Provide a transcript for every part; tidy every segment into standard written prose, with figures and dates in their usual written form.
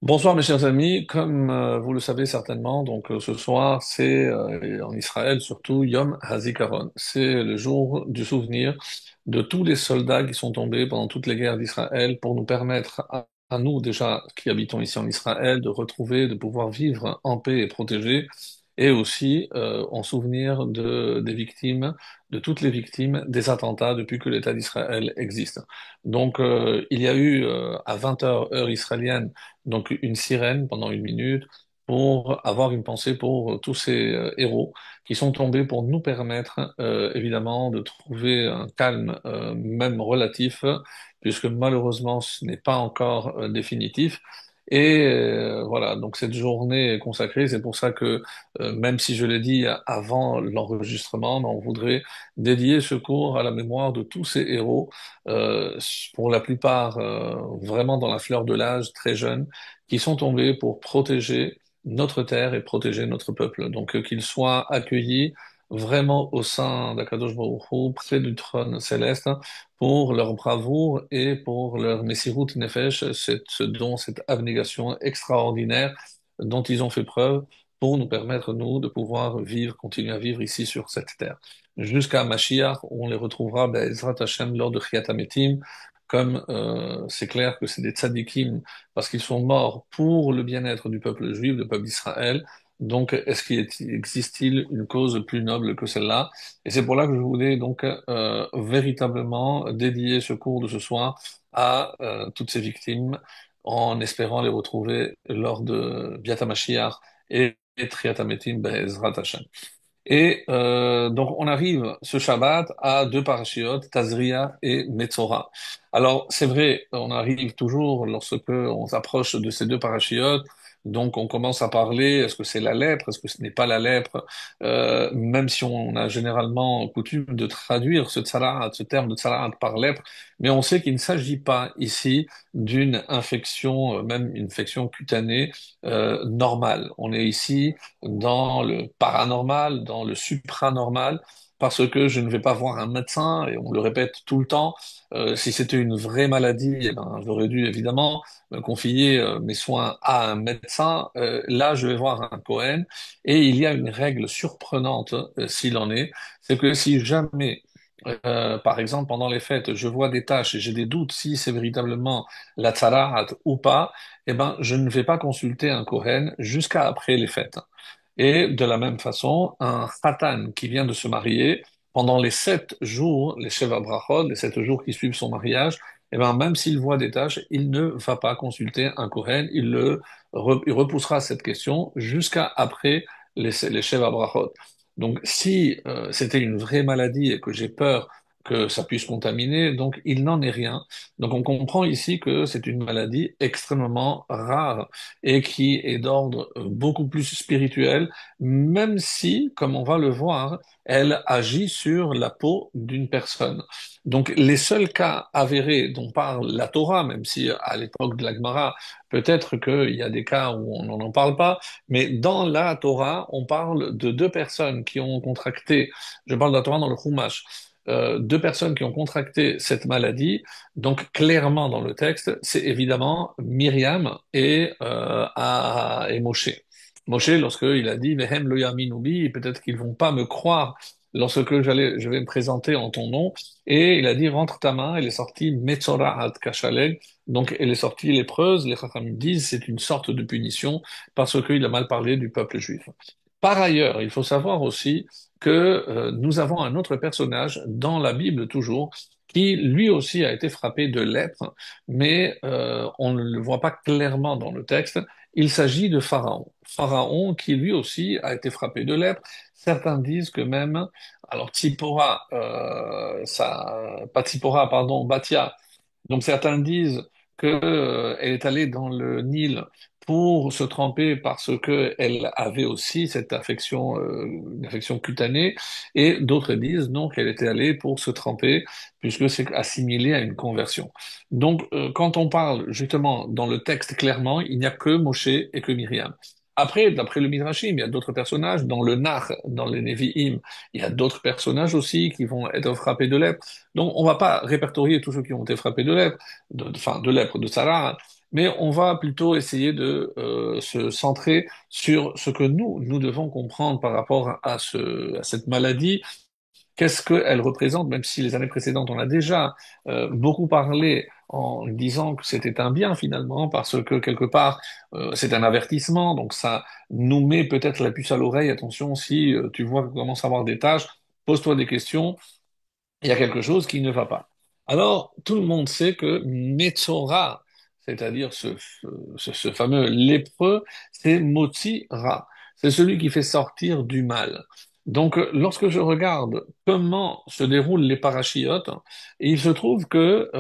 Bonsoir mes chers amis, comme vous le savez certainement, ce soir c'est en Israël surtout Yom HaZikaron. C'est le jour du souvenir de tous les soldats qui sont tombés pendant toutes les guerres d'Israël pour nous permettre à nous déjà qui habitons ici en Israël de retrouver, de pouvoir vivre en paix et protégés et aussi en souvenir des victimes, de toutes les victimes des attentats depuis que l'État d'Israël existe. Il y a eu à 20 heures heure israélienne une sirène pendant 1 minute pour avoir une pensée pour tous ces héros qui sont tombés pour nous permettre évidemment de trouver un calme même relatif, puisque malheureusement ce n'est pas encore définitif. Voilà, donc cette journée est consacrée, c'est pour ça que même si je l'ai dit avant l'enregistrement, on voudrait dédier ce cours à la mémoire de tous ces héros, euh, pour la plupart vraiment dans la fleur de l'âge, très jeunes, qui sont tombés pour protéger notre terre et protéger notre peuple. Qu'ils soient accueillis vraiment au sein d'Akadosh Baruch Hu, près du trône céleste, pour leur bravoure et pour leur Messirut Nefesh, ce don, cette abnégation extraordinaire dont ils ont fait preuve pour nous permettre, nous, de pouvoir vivre, continuer à vivre ici sur cette terre. Jusqu'à Mashiach, où on les retrouvera, Be'ezrat Hashem, lors de Chiyat HaMetim, comme c'est clair que c'est des tzadikim parce qu'ils sont morts pour le bien-être du peuple juif, du peuple d'Israël. Donc, existe-t-il une cause plus noble que celle-là? Et c'est pour là que je voulais véritablement dédier ce cours de ce soir à toutes ces victimes, en espérant les retrouver lors de Biat HaMashiach et Triat HaMetim Be'ezrat Hashem. On arrive ce Shabbat à deux parachiotes, Tazria et Metzora. Alors, c'est vrai, on arrive toujours lorsque on s'approche de ces deux parachiotes, donc on commence à parler, est-ce que c'est la lèpre, est-ce que ce n'est pas la lèpre, même si on a généralement coutume de traduire ce tsarat, ce terme de tsarat par lèpre, mais on sait qu'il ne s'agit pas ici d'une infection, même une infection cutanée normale. On est ici dans le paranormal, dans le supranormal, parce que je ne vais pas voir un médecin, et on le répète tout le temps. Si c'était une vraie maladie, eh ben, j'aurais dû évidemment confier mes soins à un médecin. Là, je vais voir un Cohen, et il y a une règle surprenante, s'il en est, c'est que si jamais par exemple, pendant les fêtes, je vois des taches et j'ai des doutes si c'est véritablement la tzaraat ou pas, eh ben, je ne vais pas consulter un Kohen jusqu'à après les fêtes. Et de la même façon, un Khatan qui vient de se marier, pendant les 7 jours, les Sheva Brachot, les 7 jours qui suivent son mariage, eh ben, même s'il voit des tâches, il ne va pas consulter un Kohen, il repoussera cette question jusqu'à après les Sheva Brachot. Donc, si c'était une vraie maladie et que j'ai peur que ça puisse contaminer, donc il n'en est rien. Donc, on comprend ici que c'est une maladie extrêmement rare et qui est d'ordre beaucoup plus spirituel, même si, comme on va le voir, elle agit sur la peau d'une personne. Donc, les seuls cas avérés dont parle la Torah, même si à l'époque de la Gemara, peut-être qu'il y a des cas où on n'en parle pas, mais dans la Torah, on parle de deux personnes qui ont contracté, je parle de la Torah dans le Chumash, deux personnes qui ont contracté cette maladie. Donc clairement dans le texte, c'est évidemment Myriam et Moshe. Moshe, lorsqu'il a dit Vehem lo yaminu bi, peut-être qu'ils vont pas me croire lorsque je vais me présenter en ton nom. Et il a dit rentre ta main, elle est sortie Metzora ad kashaleg. Donc elle est sortie lépreuse. Les Chachamim disent c'est une sorte de punition parce qu'il a mal parlé du peuple juif. Par ailleurs, il faut savoir aussi que nous avons un autre personnage dans la Bible toujours qui lui aussi a été frappé de lèpre, mais on ne le voit pas clairement dans le texte. Il s'agit de Pharaon. Pharaon qui lui aussi a été frappé de lèpre. Certains disent que même, alors Tzipora, pas Tzipora, pardon, Batia, donc certains disent que, elle est allée dans le Nil pour se tremper parce que elle avait aussi cette affection, une affection cutanée, et d'autres disent non qu'elle était allée pour se tremper puisque c'est assimilé à une conversion. Quand on parle justement dans le texte clairement, il n'y a que Moshe et que Myriam. Après, d'après le Midrashim, il y a d'autres personnages. Dans le Nar, dans les Nevi'im, il y a d'autres personnages aussi qui vont être frappés de lèpre. Donc, on va pas répertorier tous ceux qui ont été frappés de lèpre, enfin, de lèpre, de Sarah, mais on va plutôt essayer de se centrer sur ce que nous devons comprendre par rapport à cette maladie. Qu'est-ce qu'elle représente, même si les années précédentes, on a déjà beaucoup parlé en disant que c'était un bien finalement, parce que quelque part, c'est un avertissement, donc ça nous met peut-être la puce à l'oreille. Attention, si tu vois qu'on commence à avoir des tâches, pose-toi des questions, il y a quelque chose qui ne va pas. Alors, tout le monde sait que Metzora, c'est-à-dire ce fameux lépreux, c'est Motzi Ra. C'est celui qui fait sortir du mal. Donc, lorsque je regarde comment se déroulent les parachiotes, il se trouve que,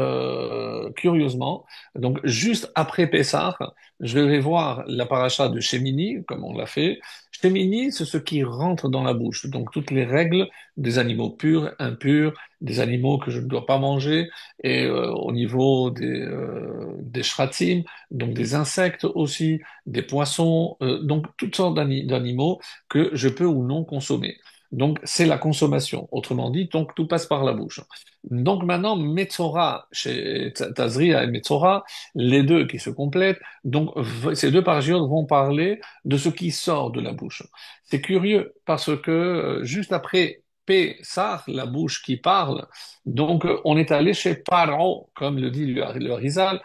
curieusement, donc juste après Pessah, je vais voir la paracha de Shemini, comme on l'a fait. Shemini, c'est ce qui rentre dans la bouche. Donc, toutes les règles des animaux purs, impurs, des animaux que je ne dois pas manger, et au niveau des shratim, donc des insectes aussi, des poissons, donc toutes sortes d'animaux que je peux ou non consommer. Donc c'est la consommation, autrement dit, donc tout passe par la bouche. Donc maintenant, Metzora, chez Tazria et Metzora, les deux qui se complètent, donc ces deux paragiotes vont parler de ce qui sort de la bouche. C'est curieux parce que juste après Pessah, la bouche qui parle. Donc, on est allé chez Paro, comme le dit le Harizal.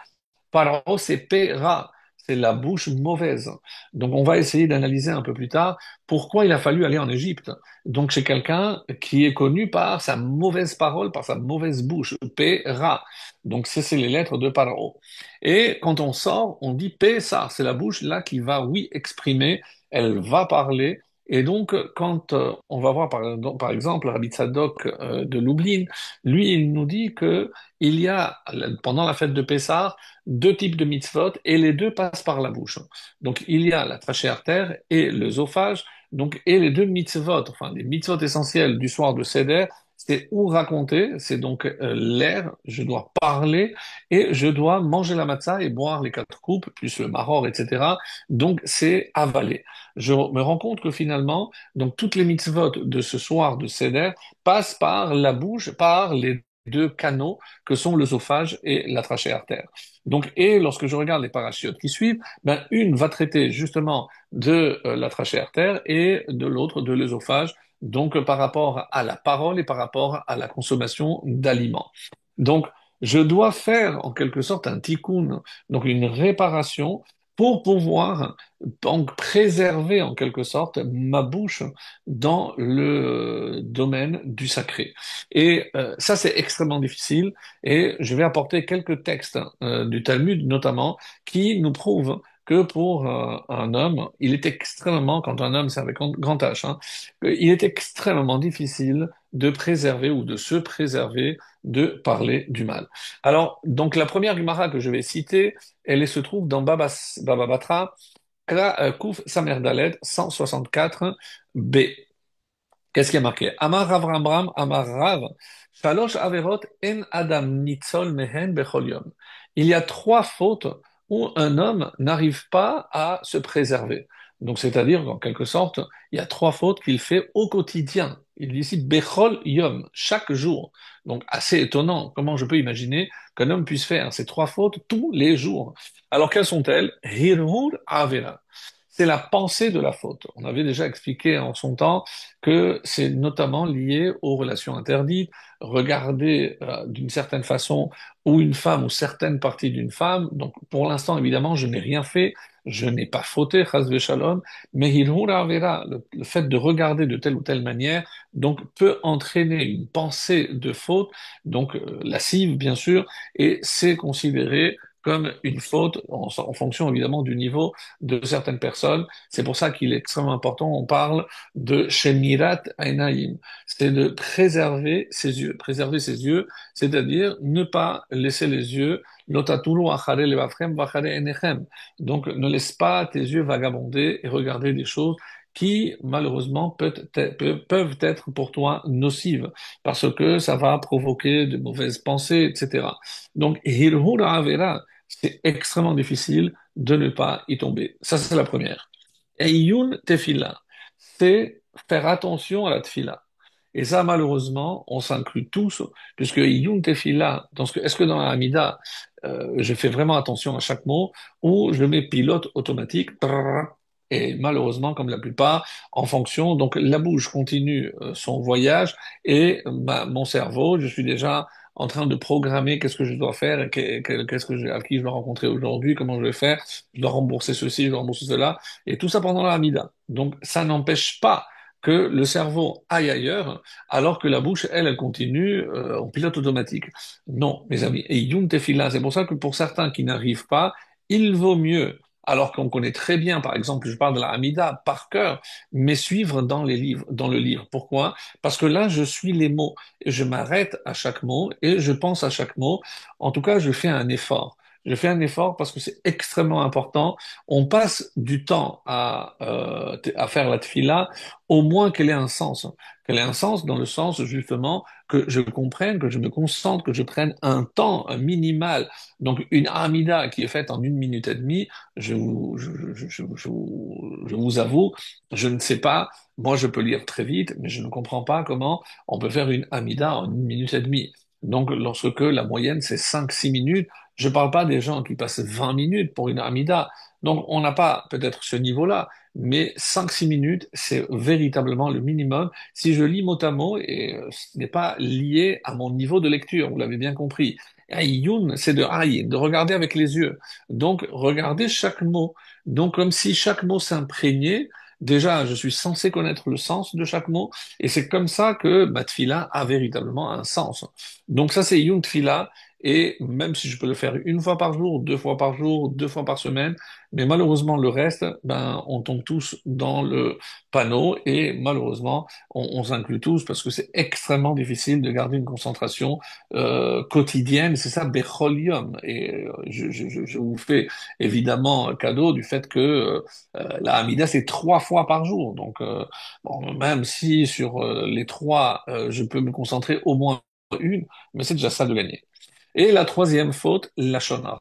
Paro, c'est Pera, c'est la bouche mauvaise. Donc, on va essayer d'analyser un peu plus tard pourquoi il a fallu aller en Égypte. Donc, chez quelqu'un qui est connu par sa mauvaise parole, par sa mauvaise bouche, Pera. Donc, c'est les lettres de Paro. Et quand on sort, on dit Pessah, c'est la bouche là qui va, oui, exprimer, elle va parler. Et donc, quand on va voir par exemple Rabbi Tzadok de Lublin, lui, il nous dit que il y a, pendant la fête de Pessah, deux types de mitzvot et les deux passent par la bouche. Donc, il y a la trachée artère et l'œsophage, donc, et les deux mitzvot, enfin, les mitzvot essentiels du soir de Seder, c'est ou raconter, c'est donc l'air, je dois parler et je dois manger la matzah et boire les quatre coupes, plus le maror, etc. Donc, c'est avaler. Je me rends compte que finalement, donc toutes les mitzvot de ce soir de Seder passent par la bouche, par les deux canaux que sont l'œsophage et la trachée artère. Donc, et lorsque je regarde les parachiotes qui suivent, ben, une va traiter justement de la trachée artère et de l'autre de l'œsophage, donc par rapport à la parole et par rapport à la consommation d'aliments. Donc, je dois faire en quelque sorte un tikkun, donc une réparation pour pouvoir donc préserver en quelque sorte ma bouche dans le domaine du sacré. Et ça, c'est extrêmement difficile. Et je vais apporter quelques textes du Talmud notamment qui nous prouvent que pour un homme, il est extrêmement, quand un homme, c'est avec grand H, hein, il est extrêmement difficile de préserver ou de se préserver de parler du mal. Alors, donc la première Gemara que je vais citer, se trouve dans Baba Batra, Kouf Samer Dalet 164b. Qu'est-ce qui est marqué? Amar Rav Rambram, Amar Rav, Shalosh Averot en Adam Nitzol Mehen Bechol Yom. Il y a trois fautes où un homme n'arrive pas à se préserver. Donc, c'est-à-dire, en quelque sorte, il y a trois fautes qu'il fait au quotidien. Il dit ici Bechol Yom, chaque jour. Donc, assez étonnant. Comment je peux imaginer qu'un homme puisse faire ces trois fautes tous les jours? Alors, quelles sont-elles? Hirhur Avera. C'est la pensée de la faute. On avait déjà expliqué en son temps que c'est notamment lié aux relations interdites, regarder d'une certaine façon ou une femme ou certaines parties d'une femme. Donc pour l'instant, évidemment, je n'ai rien fait, je n'ai pas fauté, chas v'shalom, mais hilhura avera, le fait de regarder de telle ou telle manière, donc peut entraîner une pensée de faute, donc lascive bien sûr, et c'est considéré comme une faute en fonction évidemment du niveau de certaines personnes. C'est pour ça qu'il est extrêmement important, on parle de Shemirat Ainaim, c'est de préserver ses yeux. Préserver ses yeux, c'est-à-dire ne pas laisser les yeux, Lotatulu achare levavchem vachare enechem. Donc ne laisse pas tes yeux vagabonder et regarder des choses qui malheureusement peuvent être pour toi nocives, parce que ça va provoquer de mauvaises pensées, etc. Donc, Hirhura Avera, c'est extrêmement difficile de ne pas y tomber. Ça, c'est la première. Et Yun Tefila, c'est faire attention à la tefila. Et ça, malheureusement, on s'inclut tous, puisque Iyun Tefila, est-ce que dans la Hamida, je fais vraiment attention à chaque mot, ou je mets pilote automatique, trrr, et malheureusement, comme la plupart, en fonction, donc la bouche continue son voyage, et mon cerveau, je suis déjà en train de programmer qu'est-ce que je dois faire, qu'est-ce que à qui je dois rencontrer aujourd'hui, comment je vais faire, je dois rembourser ceci, je dois rembourser cela, et tout ça pendant la Hamida. Donc, ça n'empêche pas que le cerveau aille ailleurs, alors que la bouche, elle continue en pilote automatique. Non, mes amis. Et Yum Tefila, c'est pour ça que pour certains qui n'arrivent pas, il vaut mieux, alors qu'on connaît très bien, par exemple, je parle de la Hamida par cœur, mais suivre dans les livres, dans le livre. Pourquoi? Parce que là, je suis les mots, et je m'arrête à chaque mot, et je pense à chaque mot. En tout cas, je fais un effort. Je fais un effort parce que c'est extrêmement important. On passe du temps à faire la tefila, au moins qu'elle ait un sens. Qu'elle ait un sens dans le sens, justement, que je comprenne, que je me concentre, que je prenne un temps un minimal. Donc, une amida qui est faite en 1 minute et demie, je vous avoue, je ne sais pas. Moi, je peux lire très vite, mais je ne comprends pas comment on peut faire une amida en 1 minute et demie. Donc, lorsque la moyenne, c'est 5, 6 minutes, je ne parle pas des gens qui passent 20 minutes pour une amida. Donc, on n'a pas peut-être ce niveau-là, mais 5, 6 minutes, c'est véritablement le minimum. Si je lis mot à mot, et ce n'est pas lié à mon niveau de lecture, vous l'avez bien compris. Aïyoun, c'est de aïn, de regarder avec les yeux. Donc, regardez chaque mot. Donc, comme si chaque mot s'imprégnait. Déjà, je suis censé connaître le sens de chaque mot, et c'est comme ça que ma tfila a véritablement un sens. Donc ça, c'est Yun Tfila, et même si je peux le faire 1 fois par jour, 2 fois par jour, 2 fois par semaine, mais malheureusement, le reste, ben, on tombe tous dans le panneau et malheureusement, on s'inclut tous parce que c'est extrêmement difficile de garder une concentration quotidienne. C'est ça, Becholium. Et je vous fais évidemment cadeau du fait que la Hamida, c'est 3 fois par jour. Donc, bon, même si sur les trois, je peux me concentrer au moins une, mais c'est déjà ça de gagner. Et la troisième faute, la shonara.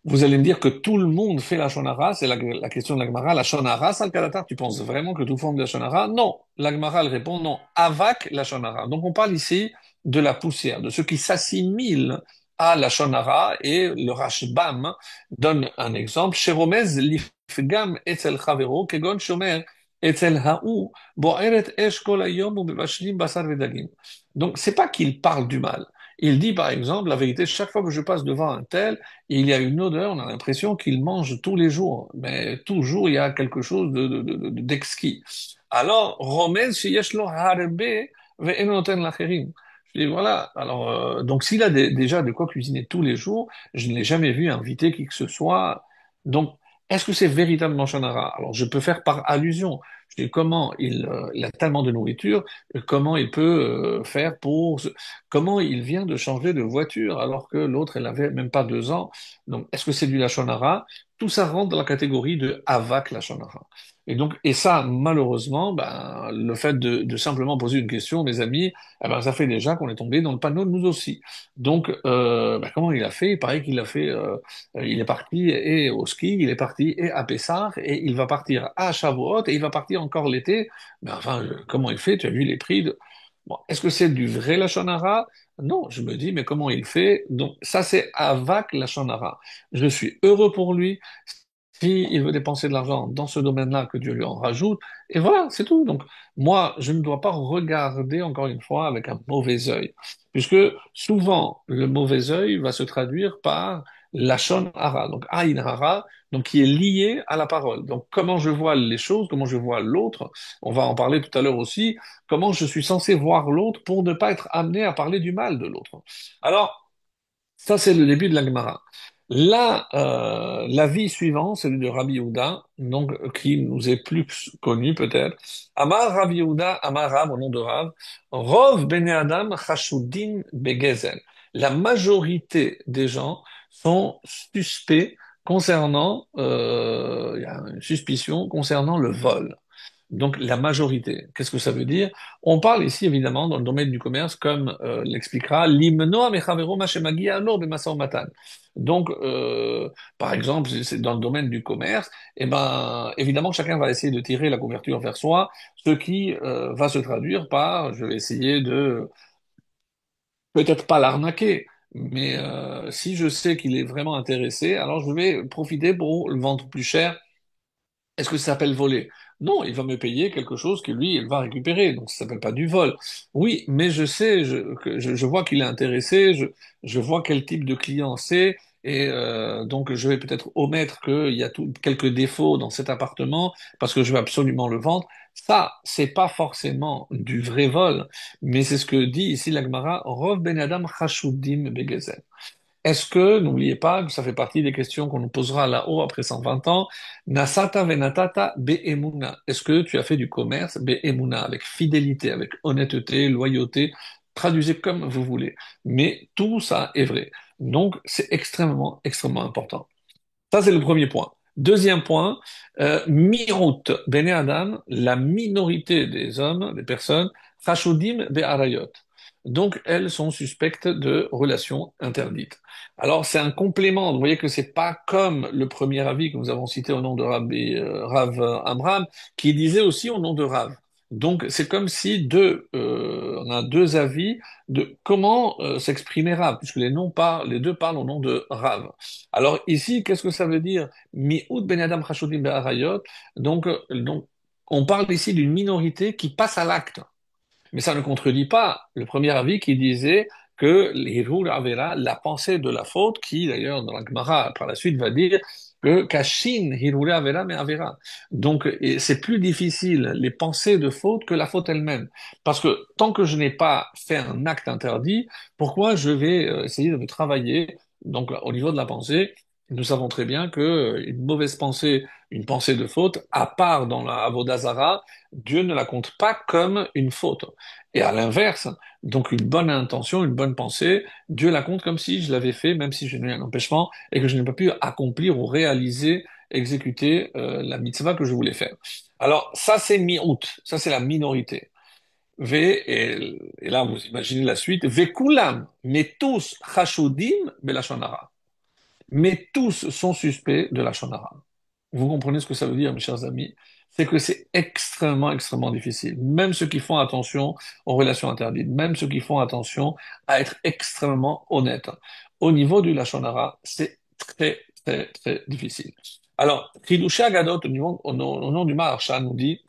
Vous allez me dire que tout le monde fait la shonara, c'est la question de la Gemara. La shonara, Salkalatar, tu penses vraiment que tout le monde fait la shonara? Non. La Gemara, elle répond non. Avak la shonara. Donc on parle ici de la poussière, de ce qui s'assimile à la shonara, et le Rashbam donne un exemple. Sheromez lifgam etzel chavero, kegon shomer etzel ha'u, bo'eret esh kol hayom u'mebashlim basar vedagim. Donc c'est pas qu'il parle du mal. Il dit par exemple, la vérité, chaque fois que je passe devant un tel, il y a une odeur, on a l'impression qu'il mange tous les jours, mais toujours il y a quelque chose d'exquis. Alors, Romez, sheyesh lo harbe ve'en noten lacherim. Je dis voilà, alors donc s'il a déjà de quoi cuisiner tous les jours, je ne l'ai jamais vu inviter qui que ce soit. Donc, est-ce que c'est véritablement Shonara? Alors, je peux faire par allusion. Je dis comment il a tellement de nourriture, comment il peut faire comment il vient de changer de voiture alors que l'autre, elle avait même pas 2 ans. Donc, est-ce que c'est du Lachon Hara? Tout ça rentre dans la catégorie de Avak Lachon Hara. Et donc, et ça, malheureusement, ben, le fait de simplement poser une question, mes amis, eh ben, ça fait déjà qu'on est tombé dans le panneau nous aussi. Donc, ben, comment il a fait? Il paraît qu'il a fait, il est parti et au ski, il est parti et à Pessard, et il va partir à Shavuot, et il va partir encore l'été. Mais enfin, comment il fait? Tu as vu les prix de... Bon, est-ce que c'est du vrai Lachon Hara? Non, je me dis, mais comment il fait? Donc, ça, c'est Avak Lachon Hara. Je suis heureux pour lui. Si il veut dépenser de l'argent dans ce domaine-là, que Dieu lui en rajoute. Et voilà, c'est tout. Donc, moi, je ne dois pas regarder, encore une fois, avec un mauvais œil. Puisque souvent, le mauvais œil va se traduire par Lachon Hara. Donc, Aïn Hara, donc, qui est lié à la parole. Donc, comment je vois les choses, comment je vois l'autre. On va en parler tout à l'heure aussi. Comment je suis censé voir l'autre pour ne pas être amené à parler du mal de l'autre. Alors, ça, c'est le début de la Gemara. Là, l'avis suivant, c'est celui de Rabbi Yehuda, donc, qui nous est plus connu peut-être. Amar Rabbi Yehuda, Amar Rav, au nom de Rav, Rov Bene Adam Chashudim Begezel. La majorité des gens sont suspects concernant, il y a une suspicion concernant le vol. Donc la majorité. Qu'est-ce que ça veut dire? On parle ici évidemment dans le domaine du commerce, comme l'expliquera l'imnoa mechavero mashemagi alo b'masa umatan. Donc, par exemple, c'est dans le domaine du commerce, eh ben, évidemment, chacun va essayer de tirer la couverture vers soi, ce qui va se traduire par, je vais essayer de peut-être pas l'arnaquer, mais si je sais qu'il est vraiment intéressé, alors je vais profiter pour le vendre plus cher. Est-ce que ça s'appelle voler? Non, il va me payer quelque chose que lui, il va récupérer. Donc, ça s'appelle pas du vol. Oui, mais je sais, je vois qu'il est intéressé, je vois quel type de client c'est, et donc je vais peut-être omettre qu'il y a quelques défauts dans cet appartement parce que je veux absolument le vendre. Ça, c'est pas forcément du vrai vol, mais c'est ce que dit ici la Gemara, Rov ben Adam chashudim begezer. Est-ce que, n'oubliez pas, que ça fait partie des questions qu'on nous posera là-haut après 120 ans, Nasata venatata be'emuna. Est-ce que tu as fait du commerce be'emuna, avec fidélité, avec honnêteté, loyauté, traduisez comme vous voulez. Mais tout ça est vrai. Donc, c'est extrêmement, extrêmement important. Ça, c'est le premier point. Deuxième point, Mirut, Bene Adam, la minorité des hommes, des personnes, Chashudim Be'arayot. Donc, elles sont suspectes de relations interdites. Alors, c'est un complément. Vous voyez que c'est pas comme le premier avis que nous avons cité au nom de Rav Amram, qui disait aussi au nom de Rav. Donc, c'est comme si on a deux avis de comment s'exprimer Rav, puisque les deux parlent au nom de Rav. Alors ici, qu'est-ce que ça veut dire? Mi'ud ben Adam chashudim be'arayot. Donc, on parle ici d'une minorité qui passe à l'acte. Mais ça ne contredit pas le premier avis qui disait que l'Hirur Avera, la pensée de la faute, qui d'ailleurs dans la Gemara par la suite va dire que Kashin Hirure Avera mais Avera. Donc et c'est plus difficile les pensées de faute que la faute elle-même. Parce que tant que je n'ai pas fait un acte interdit, pourquoi je vais essayer de me travailler donc au niveau de la pensée? Nous savons très bien que une mauvaise pensée, une pensée de faute, à part dans la Avodazara, Dieu ne la compte pas comme une faute. Et à l'inverse, donc une bonne intention, une bonne pensée, Dieu la compte comme si je l'avais fait, même si je n'ai un empêchement et que je n'ai pas pu accomplir ou réaliser, exécuter la mitzvah que je voulais faire. Alors ça c'est mi-out, ça c'est la minorité. Et là vous imaginez la suite, Vekulam, mais tous chashudim belashon hara. Mais tous sont suspects de la shonara. Vous comprenez ce que ça veut dire, mes chers amis? C'est que c'est extrêmement, extrêmement difficile. Même ceux qui font attention aux relations interdites, même ceux qui font attention à être extrêmement honnêtes. Au niveau du Lachon Hara, c'est très, très, très difficile. Alors, Hidushé Agadot, au nom du Maharsha, nous dit,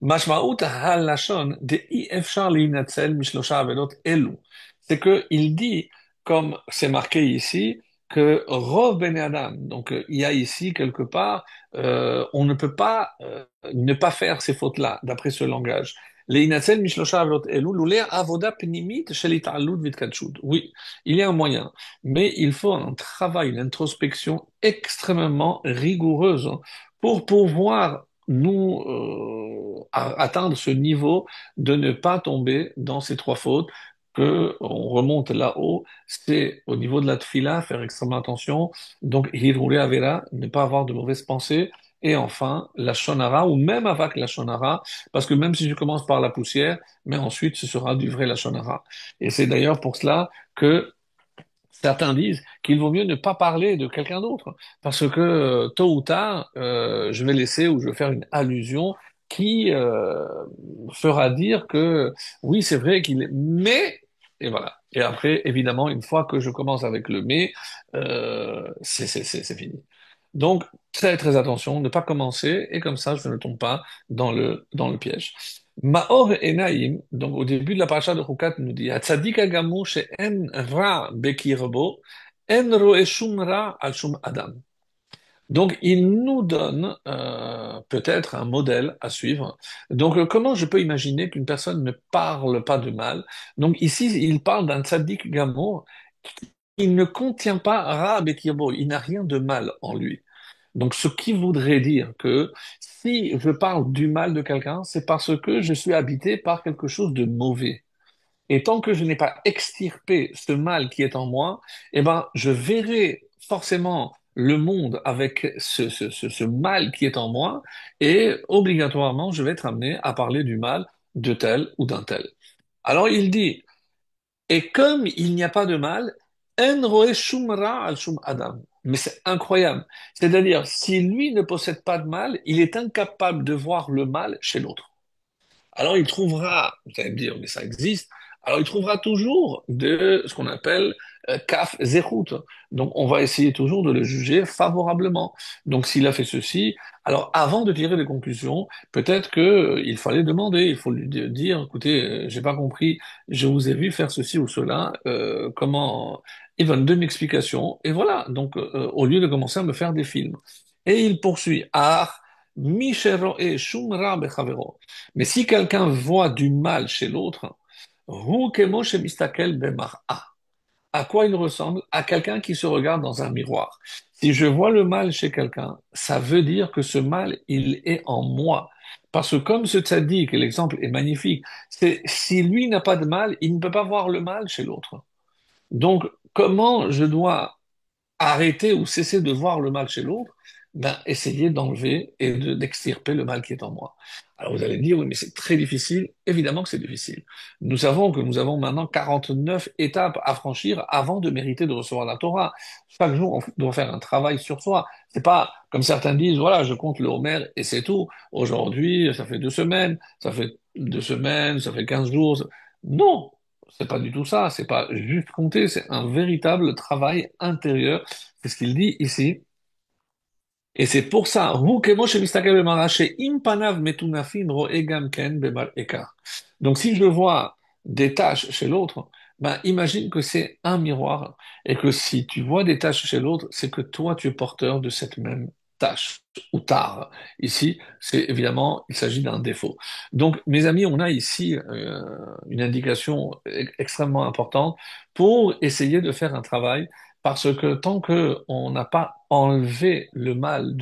Mashmaout ha-lashon de i-efshar li-natzel mishlosha avedot elu. C'est que il dit, comme c'est marqué ici, que Rov Ben Adam, donc il y a ici quelque part, on ne peut pas ne pas faire ces fautes-là, d'après ce langage. Li-natzel mishlosha avedot elu, l'ouler avoda pnimit shel ita'allut v'tkatshut. Oui, il y a un moyen, mais il faut un travail, une introspection extrêmement rigoureuse pour pouvoir nous atteindre ce niveau de ne pas tomber dans ces trois fautes que on remonte là-haut, c'est au niveau de la tfila, faire extrêmement attention, donc hirure avera, ne pas avoir de mauvaises pensées, et enfin la shonara, ou même avec la shonara, parce que même si je commence par la poussière, mais ensuite ce sera du vrai la shonara. Et c'est d'ailleurs pour cela que certains disent qu'il vaut mieux ne pas parler de quelqu'un d'autre, parce que tôt ou tard, je vais laisser ou je vais faire une allusion qui fera dire que oui, c'est vrai qu'il est, mais, et voilà. Et après, évidemment, une fois que je commence avec le mais, c'est fini. Donc, très très attention, ne pas commencer, et comme ça, je ne tombe pas dans le piège. Maor Enaim, donc au début de la paracha de Chukat, nous dit Hatzadik agamu she'en ra bekirbo, en roe shum ra al shum adam. Donc, il nous donne peut-être un modèle à suivre. Donc, comment je peux imaginer qu'une personne ne parle pas de mal? Donc, ici, il parle d'un tzaddik gamour. Il ne contient pas ra bekirbo, il n'a rien de mal en lui. Donc, ce qui voudrait dire que si je parle du mal de quelqu'un, c'est parce que je suis habité par quelque chose de mauvais. Et tant que je n'ai pas extirpé ce mal qui est en moi, eh ben, je verrai forcément le monde avec ce mal qui est en moi, et obligatoirement, je vais être amené à parler du mal de tel ou d'un tel. Alors il dit, et comme il n'y a pas de mal, en roe shum ra al shum adam. Mais c'est incroyable. C'est-à-dire, si lui ne possède pas de mal, il est incapable de voir le mal chez l'autre. Alors il trouvera, vous allez me dire, mais ça existe, alors il trouvera toujours de ce qu'on appelle kaf zéhout. Donc on va essayer toujours de le juger favorablement. Donc s'il a fait ceci, alors avant de tirer des conclusions, peut-être que il fallait demander, il faut lui dire, écoutez, j'ai pas compris, je vous ai vu faire ceci ou cela, comment... Il donne deux explications, et voilà. Donc au lieu de commencer à me faire des films. Et il poursuit, ah, mi shero'e shum ra bechavero. Mais si quelqu'un voit du mal chez l'autre, hu kemo shemistakel bemar'a. À quoi il ressemble? À quelqu'un qui se regarde dans un miroir. Si je vois le mal chez quelqu'un, ça veut dire que ce mal, il est en moi. Parce que comme ce tzaddik, et l'exemple est magnifique, c'est si lui n'a pas de mal, il ne peut pas voir le mal chez l'autre. Donc, comment je dois arrêter ou cesser de voir le mal chez l'autre, ben, essayer d'enlever et d'extirper le mal qui est en moi. Alors vous allez me dire, oui, mais c'est très difficile. Évidemment que c'est difficile. Nous savons que nous avons maintenant 49 étapes à franchir avant de mériter de recevoir la Torah. Chaque jour, on doit faire un travail sur soi. C'est pas comme certains disent, voilà, je compte le Homer et c'est tout. Aujourd'hui, ça fait 2 semaines, ça fait 2 semaines, ça fait 15 jours. Non, c'est pas du tout ça. C'est pas juste compter, c'est un véritable travail intérieur. C'est ce qu'il dit ici. Et c'est pour ça, Hu kemo shemistakel b'marash, im panav metunafim ro'e gam ken b'mar ekar. Donc si je vois des taches chez l'autre, ben imagine que c'est un miroir et que si tu vois des taches chez l'autre, c'est que toi tu es porteur de cette même tache ou tare. Ici, c'est évidemment, il s'agit d'un défaut. Donc mes amis, on a ici une indication extrêmement importante pour essayer de faire un travail parce que tant que on n'a pas enlevé le mal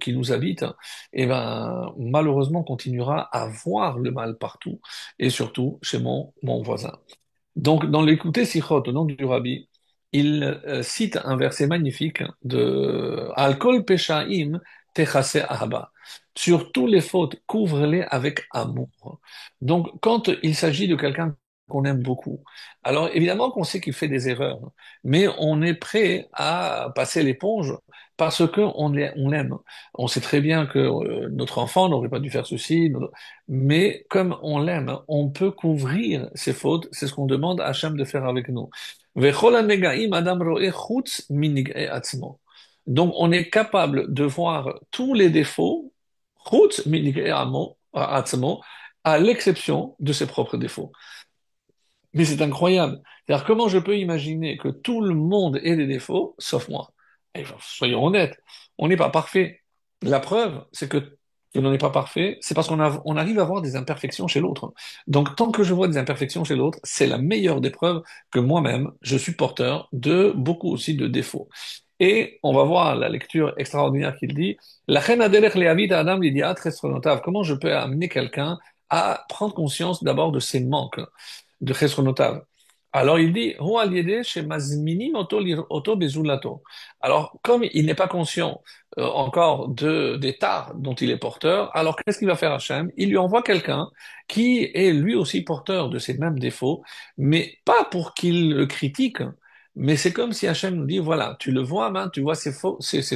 qui nous habite, eh ben, malheureusement, on continuera à voir le mal partout, et surtout chez mon voisin. Donc, dans l'écouter Sichot, au nom du Rabbi, il cite un verset magnifique de Al kol peshaim techase ahaba. Sur toutes les fautes, couvre-les avec amour. Donc, quand il s'agit de quelqu'un qu'on aime beaucoup, alors évidemment qu'on sait qu'il fait des erreurs, mais on est prêt à passer l'éponge parce que on l'aime. On sait très bien que notre enfant n'aurait pas dû faire ceci, mais comme on l'aime, on peut couvrir ses fautes. C'est ce qu'on demande à Hachem de faire avec nous. Vechol hanegaim adam ro'eh chutz minig'ei atzmo. Donc, on est capable de voir tous les défauts, chutz minig'ei atzmo, à l'exception de ses propres défauts. Mais c'est incroyable. C'est-à-dire, comment je peux imaginer que tout le monde ait des défauts, sauf moi? Et soyons honnêtes, on n'est pas parfait. La preuve, c'est que l'on n'est pas parfait, c'est parce on arrive à voir des imperfections chez l'autre. Donc, tant que je vois des imperfections chez l'autre, c'est la meilleure des preuves que moi-même, je suis porteur de beaucoup aussi de défauts. Et on va voir la lecture extraordinaire qu'il dit. La reine adelech le'avid adam lidiat chesronotav. Comment je peux amener quelqu'un à prendre conscience d'abord de ses manques, de chesronotav. Alors il dit, Hu al yedeh shemazminim oto lir'oto bezulato. Alors, comme il n'est pas conscient encore des tares dont il est porteur, alors qu'est-ce qu'il va faire Hachem? Il lui envoie quelqu'un qui est lui aussi porteur de ces mêmes défauts, mais pas pour qu'il le critique, mais c'est comme si Hachem nous dit, voilà, tu le vois, ben, tu vois ces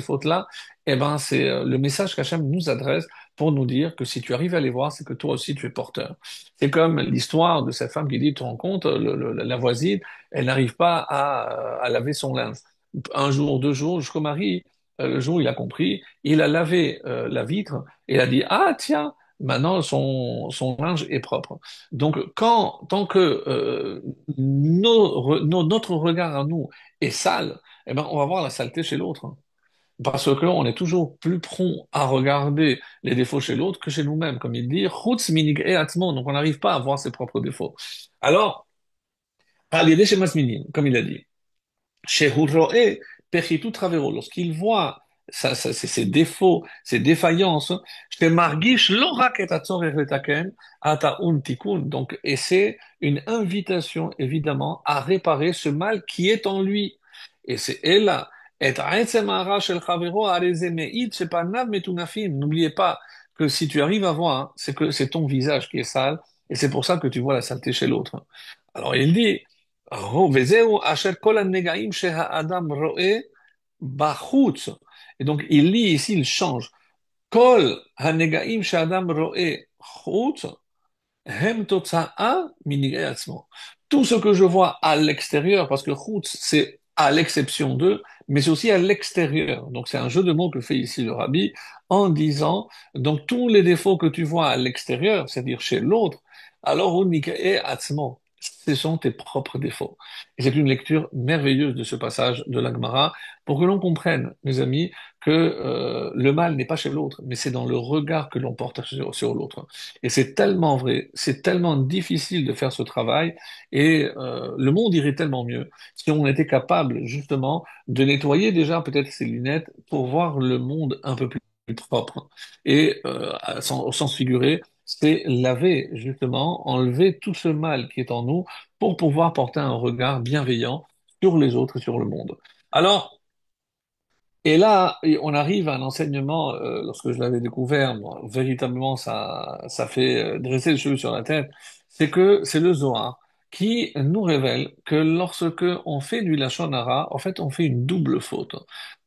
fautes-là, eh ben, c'est le message qu'Hachem nous adresse pour nous dire que si tu arrives à les voir, c'est que toi aussi tu es porteur. C'est comme l'histoire de cette femme qui dit, tu te rends compte, la voisine, elle n'arrive pas à laver son linge. Un jour, 2 jours, jusqu'au mari, le jour où il a compris, il a lavé la vitre et il a dit, ah tiens, maintenant son linge est propre. Donc, tant que notre regard à nous est sale, eh ben, on va voir la saleté chez l'autre. Parce que on est toujours plus prompt à regarder les défauts chez l'autre que chez nous-mêmes, comme il dit, chutz minig et atmon. Donc on n'arrive pas à voir ses propres défauts. Alors, al chez Masminin, comme il a dit, chez Hurroe, pechitu travero, lorsqu'il voit ses défauts, ses défaillances, chez Margish lorak et atzor eretaken, ata un tikun. Donc, et c'est une invitation, évidemment, à réparer ce mal qui est en lui. Et c'est là. Et עצם ההרע של חברו, הרי זה מעיד שפניו מטונפים. N'oubliez pas que si tu arrives à voir, c'est que c'est ton visage qui est sale, et c'est pour ça que tu vois la saleté chez l'autre. Alors il dit, וזהו אשר כל הנגעים שהאדם רואה בחוץ. Et donc il lit ici, il change. כל הנגעים שהאדם רואה חוץ, Hem totsa'a minigay atzmo. Tout ce que je vois à l'extérieur, parce que chutz, c'est à l'exception d'eux, mais c'est aussi à l'extérieur. Donc c'est un jeu de mots que fait ici le rabbi en disant, donc tous les défauts que tu vois à l'extérieur, c'est-à-dire chez l'autre, alors unikae atzmo, ce sont tes propres défauts. Et c'est une lecture merveilleuse de ce passage de l'Agmara pour que l'on comprenne, mes amis, que le mal n'est pas chez l'autre, mais c'est dans le regard que l'on porte sur l'autre. Et c'est tellement vrai, c'est tellement difficile de faire ce travail, et le monde irait tellement mieux si on était capable justement de nettoyer déjà peut-être ses lunettes pour voir le monde un peu plus propre. Et au sens figuré, c'est laver justement, enlever tout ce mal qui est en nous pour pouvoir porter un regard bienveillant sur les autres et sur le monde. Alors, et là, on arrive à un enseignement, lorsque je l'avais découvert, moi, véritablement, ça fait dresser le cheveu sur la tête, c'est que c'est le Zohar qui nous révèle que lorsque on fait du Lachon Hara, en fait, on fait une double faute.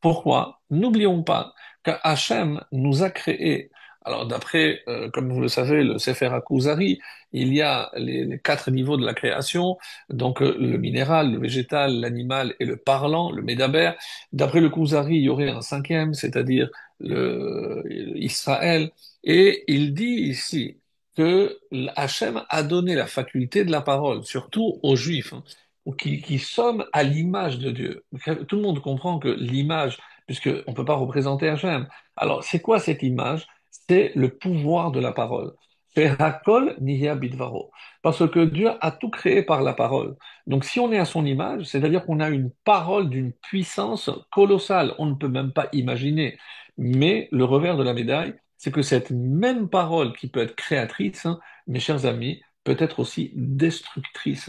Pourquoi? N'oublions pas qu'Hachem nous a créés. Alors, d'après, comme vous le savez, le Sefer HaKuzari, il y a les quatre niveaux de la création, donc le minéral, le végétal, l'animal et le parlant, le Médaber. D'après le Kuzari, il y aurait un cinquième, c'est-à-dire Israël. Et il dit ici que Hachem a donné la faculté de la parole, surtout aux Juifs, hein, qui sommes à l'image de Dieu. Tout le monde comprend que l'image, puisqu'on ne peut pas représenter Hachem. Alors, c'est quoi cette image? C'est le pouvoir de la parole. C'est Hakol Niya Bidvaro. Parce que Dieu a tout créé par la parole. Donc, si on est à son image, c'est-à-dire qu'on a une parole d'une puissance colossale, on ne peut même pas imaginer. Mais le revers de la médaille, c'est que cette même parole qui peut être créatrice, hein, mes chers amis, peut être aussi destructrice.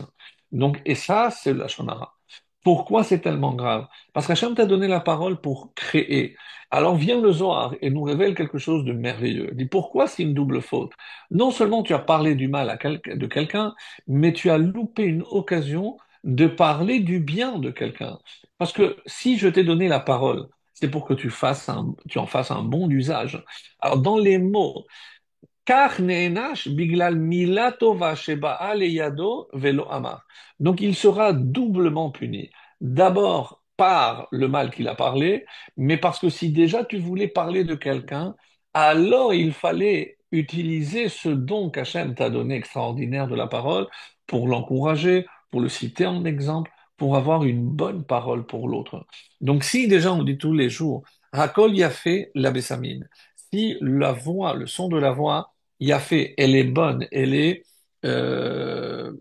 Donc, et ça, c'est la shonara. Pourquoi c'est tellement grave? Parce qu'Hachem t'a donné la parole pour créer. Alors vient le Zohar et nous révèle quelque chose de merveilleux. Il dit pourquoi c'est une double faute? Non seulement tu as parlé du mal de quelqu'un, mais tu as loupé une occasion de parler du bien de quelqu'un. Parce que si je t'ai donné la parole, c'est pour que tu en fasses un bon usage. Alors, dans les mots, car neenash biglal mila tova sheba'a leyado velo amar. Donc, il sera doublement puni. D'abord, par le mal qu'il a parlé, mais parce que si déjà tu voulais parler de quelqu'un, alors il fallait utiliser ce don qu'Hachem t'a donné extraordinaire de la parole pour l'encourager, pour le citer en exemple, pour avoir une bonne parole pour l'autre. Donc, si déjà on dit tous les jours, Hakol Yafé la Bessamine, si la voix, le son de la voix, Yafé, elle est bonne, euh,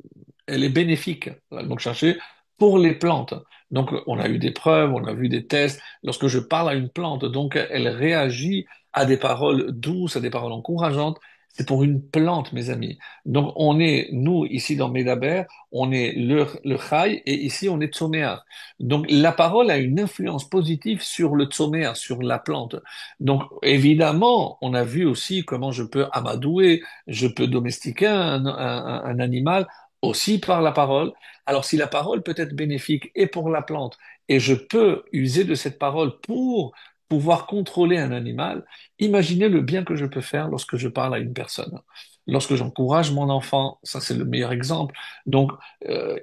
elle est bénéfique. Donc, chercher pour les plantes. Donc, on a eu des preuves, on a vu des tests. Lorsque je parle à une plante, donc, elle réagit à des paroles douces, à des paroles encourageantes. C'est pour une plante, mes amis. Donc, on est, nous, ici dans Medaber, on est le Chai, et ici, on est Tzoméar. Donc, la parole a une influence positive sur le Tzoméar, sur la plante. Donc, évidemment, on a vu aussi comment je peux amadouer, je peux domestiquer un animal aussi par la parole. Alors, si la parole peut être bénéfique et pour la plante, et je peux user de cette parole pour pouvoir contrôler un animal, imaginez le bien que je peux faire lorsque je parle à une personne. Lorsque j'encourage mon enfant, ça c'est le meilleur exemple. Donc,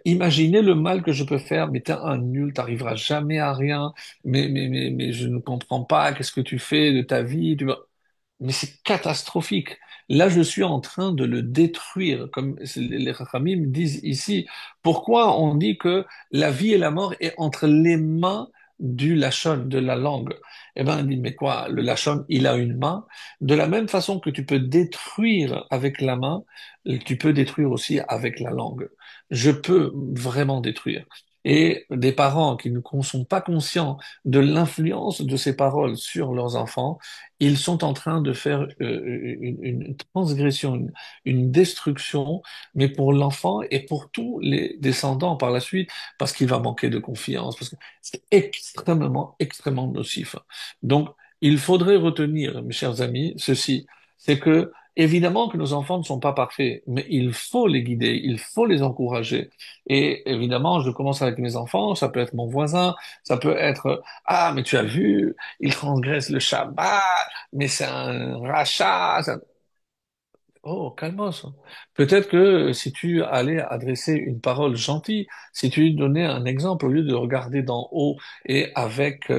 imaginez le mal que je peux faire, mais t'es un nul, t'arriveras jamais à rien, mais je ne comprends pas, qu'est-ce que tu fais de ta vie? Mais c'est catastrophique. Là, je suis en train de le détruire, comme les Rachamim disent ici. Pourquoi on dit que la vie et la mort est entre les mains du Lachon, de la langue? Eh ben, on dit, mais quoi, le Lachon, il a une main. De la même façon que tu peux détruire avec la main, tu peux détruire aussi avec la langue. Je peux vraiment détruire. et des parents qui ne sont pas conscients de l'influence de ces paroles sur leurs enfants, ils sont en train de faire une transgression, une destruction, mais pour l'enfant et pour tous les descendants par la suite, parce qu'il va manquer de confiance, parce que c'est extrêmement, extrêmement nocif. Donc, il faudrait retenir, mes chers amis, ceci, c'est que évidemment que nos enfants ne sont pas parfaits, mais il faut les guider, il faut les encourager. Et évidemment, je commence avec mes enfants, ça peut être mon voisin, ça peut être, ah, mais tu as vu, il transgresse le Shabbat, mais c'est un rachat. Oh, calmos. Peut-être que si tu allais adresser une parole gentille, si tu donnais un exemple au lieu de regarder d'en haut et avec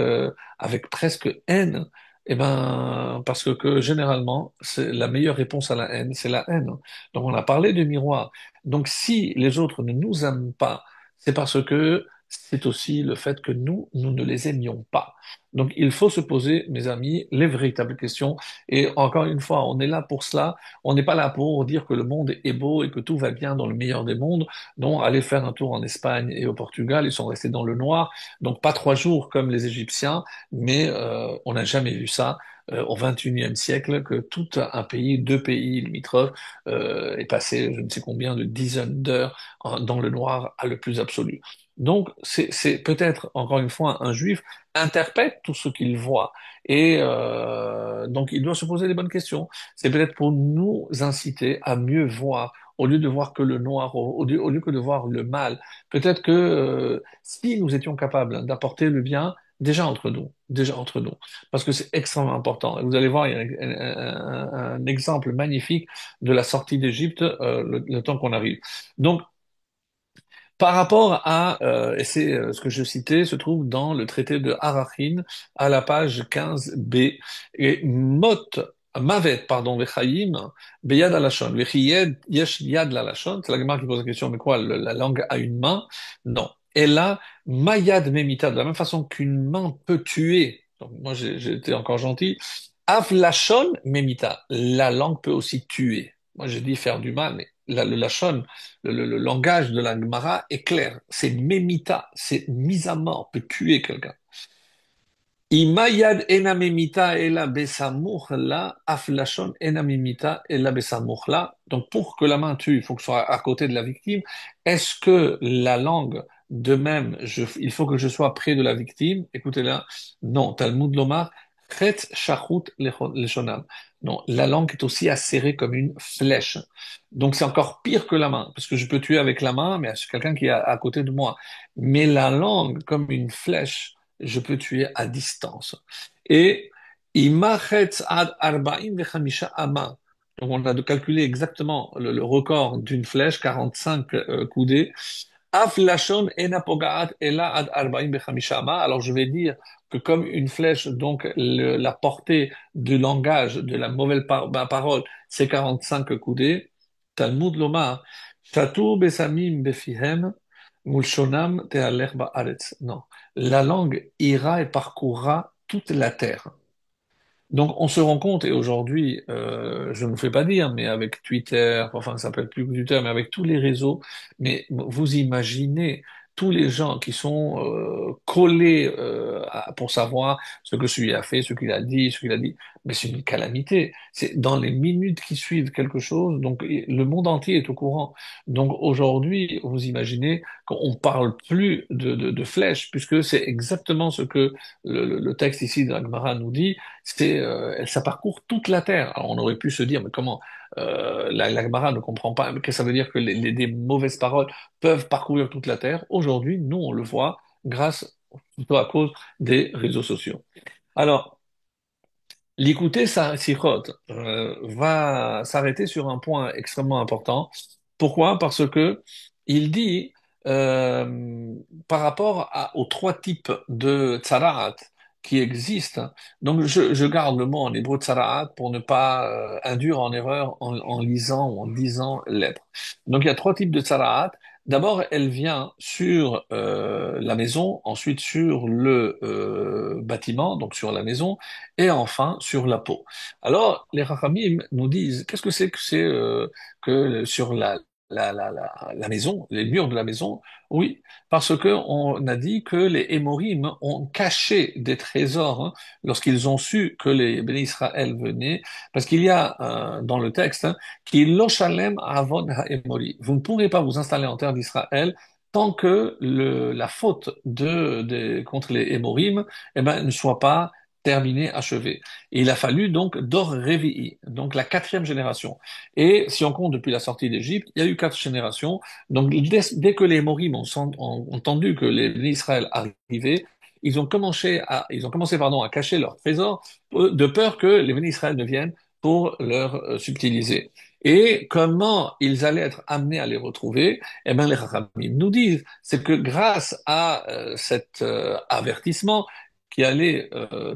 presque haine, eh ben, parce que généralement, c'est la meilleure réponse à la haine, c'est la haine. Donc, on a parlé de miroir. Donc, si les autres ne nous aiment pas, c'est parce que c'est aussi le fait que nous ne les aimions pas. Donc, il faut se poser, mes amis, les véritables questions. Et encore une fois, on est là pour cela. On n'est pas là pour dire que le monde est beau et que tout va bien dans le meilleur des mondes. Non, aller faire un tour en Espagne et au Portugal, ils sont restés dans le noir. Donc pas 3 jours comme les Égyptiens, mais on n'a jamais vu ça au XXIe siècle, que tout un pays, 2 pays limitrophes, est passé je ne sais combien de dizaines d'heures dans le noir à le plus absolu. Donc c'est peut-être, encore une fois, un juif interprète tout ce qu'il voit. Et donc il doit se poser les bonnes questions. C'est peut-être pour nous inciter à mieux voir, au lieu de voir que le noir, au lieu que de voir le mal. Peut-être que si nous étions capables d'apporter le bien, déjà entre nous, parce que c'est extrêmement important. Et vous allez voir, il y a un exemple magnifique de la sortie d'Égypte le temps qu'on arrive. Donc, par rapport et c'est ce que je citais, se trouve dans le traité de Arachin, à la page 15b, et Mavet, pardon, Vechayim, Beyad alashon, Vechiyed, Yesh Yad lalashon, c'est la Gemara qui pose la question, mais quoi, la langue a une main? Non. Et là, Mayad Memita, de la même façon qu'une main peut tuer, donc moi j'étais encore gentil, Avlashon Memita, la langue peut aussi tuer. Moi j'ai dit faire du mal, mais le lashon, le langage de la Gemara est clair. C'est memita, c'est mise à mort, peut tuer quelqu'un. Imayad ena memita ela besamuch la, aflashon ena memita ela besamuch la. Donc pour que la main tue, il faut que ce soit à côté de la victime. Est-ce que la langue, de même, il faut que je sois près de la victime? Écoutez là, non. Talmud Lomar, chet shachut leshonam. Non, la langue est aussi acérée comme une flèche. Donc c'est encore pire que la main, parce que je peux tuer avec la main, mais c'est quelqu'un qui est à côté de moi. Mais la langue, comme une flèche, je peux tuer à distance. Et imachetz ad arba'im vechamisha ama. Donc on a de calculer exactement le record d'une flèche, 45 coudées. Af lashon ena pogaat ela ad arba'im vechamisha ama. Alors je vais dire que comme une flèche, donc la portée du langage, de la mauvaise parole, c'est 45 coudées. Talmud lomar, chatu besamim befihem, mulshonam te'alech ba'aretz. Non, la langue ira et parcourra toute la terre. Donc on se rend compte, et aujourd'hui, je ne vous fais pas dire, mais avec Twitter, enfin ça s'appelle plus Twitter, mais avec tous les réseaux, mais vous imaginez tous les gens qui sont collés pour savoir ce que celui a fait, ce qu'il a dit, ce qu'il a dit, mais c'est une calamité. C'est dans les minutes qui suivent quelque chose, donc le monde entier est au courant. Donc aujourd'hui, vous imaginez qu'on parle plus de flèches, puisque c'est exactement ce que le texte ici de la Gemara nous dit, ça parcourt toute la terre. Alors on aurait pu se dire, mais comment la Gemara ne comprend pas, que ça veut dire que des mauvaises paroles peuvent parcourir toute la terre. Aujourd'hui, nous, on le voit grâce, plutôt à cause des réseaux sociaux. Alors, l'écouter Sichot va s'arrêter sur un point extrêmement important. Pourquoi? Parce que il dit, par rapport aux 3 types de tsaraat qui existent, donc je garde le mot en hébreu tsaraat pour ne pas induire en erreur en lisant ou en disant l'être. Donc il y a 3 types de tsaraat. D'abord, elle vient sur la maison, ensuite sur le bâtiment, donc sur la maison, et enfin sur la peau. Alors, les Rachamim nous disent, qu'est-ce que c'est que sur la maison, les murs de la maison? Oui, parce que on a dit que les Émorim ont caché des trésors hein, lorsqu'ils ont su que les bénis Israël venaient, parce qu'il y a dans le texte hein, qui lo shalem avon ha'emori. Vous ne pourrez pas vous installer en terre d'Israël tant que la faute contre les Émorim eh ben, ne soit pas terminée, achevée. Et il a fallu donc Dor Revi'i, donc la quatrième génération. Et si on compte depuis la sortie d'Égypte, il y a eu 4 générations. Donc dès que les Émorim ont entendu que les Israël arrivaient, ils ont commencé pardon, à cacher leurs trésors de peur que les bénis Israël ne viennent pour leur subtiliser. Et comment ils allaient être amenés à les retrouver? Eh bien, les Rachamim nous disent, c'est que grâce à cet avertissement qui allait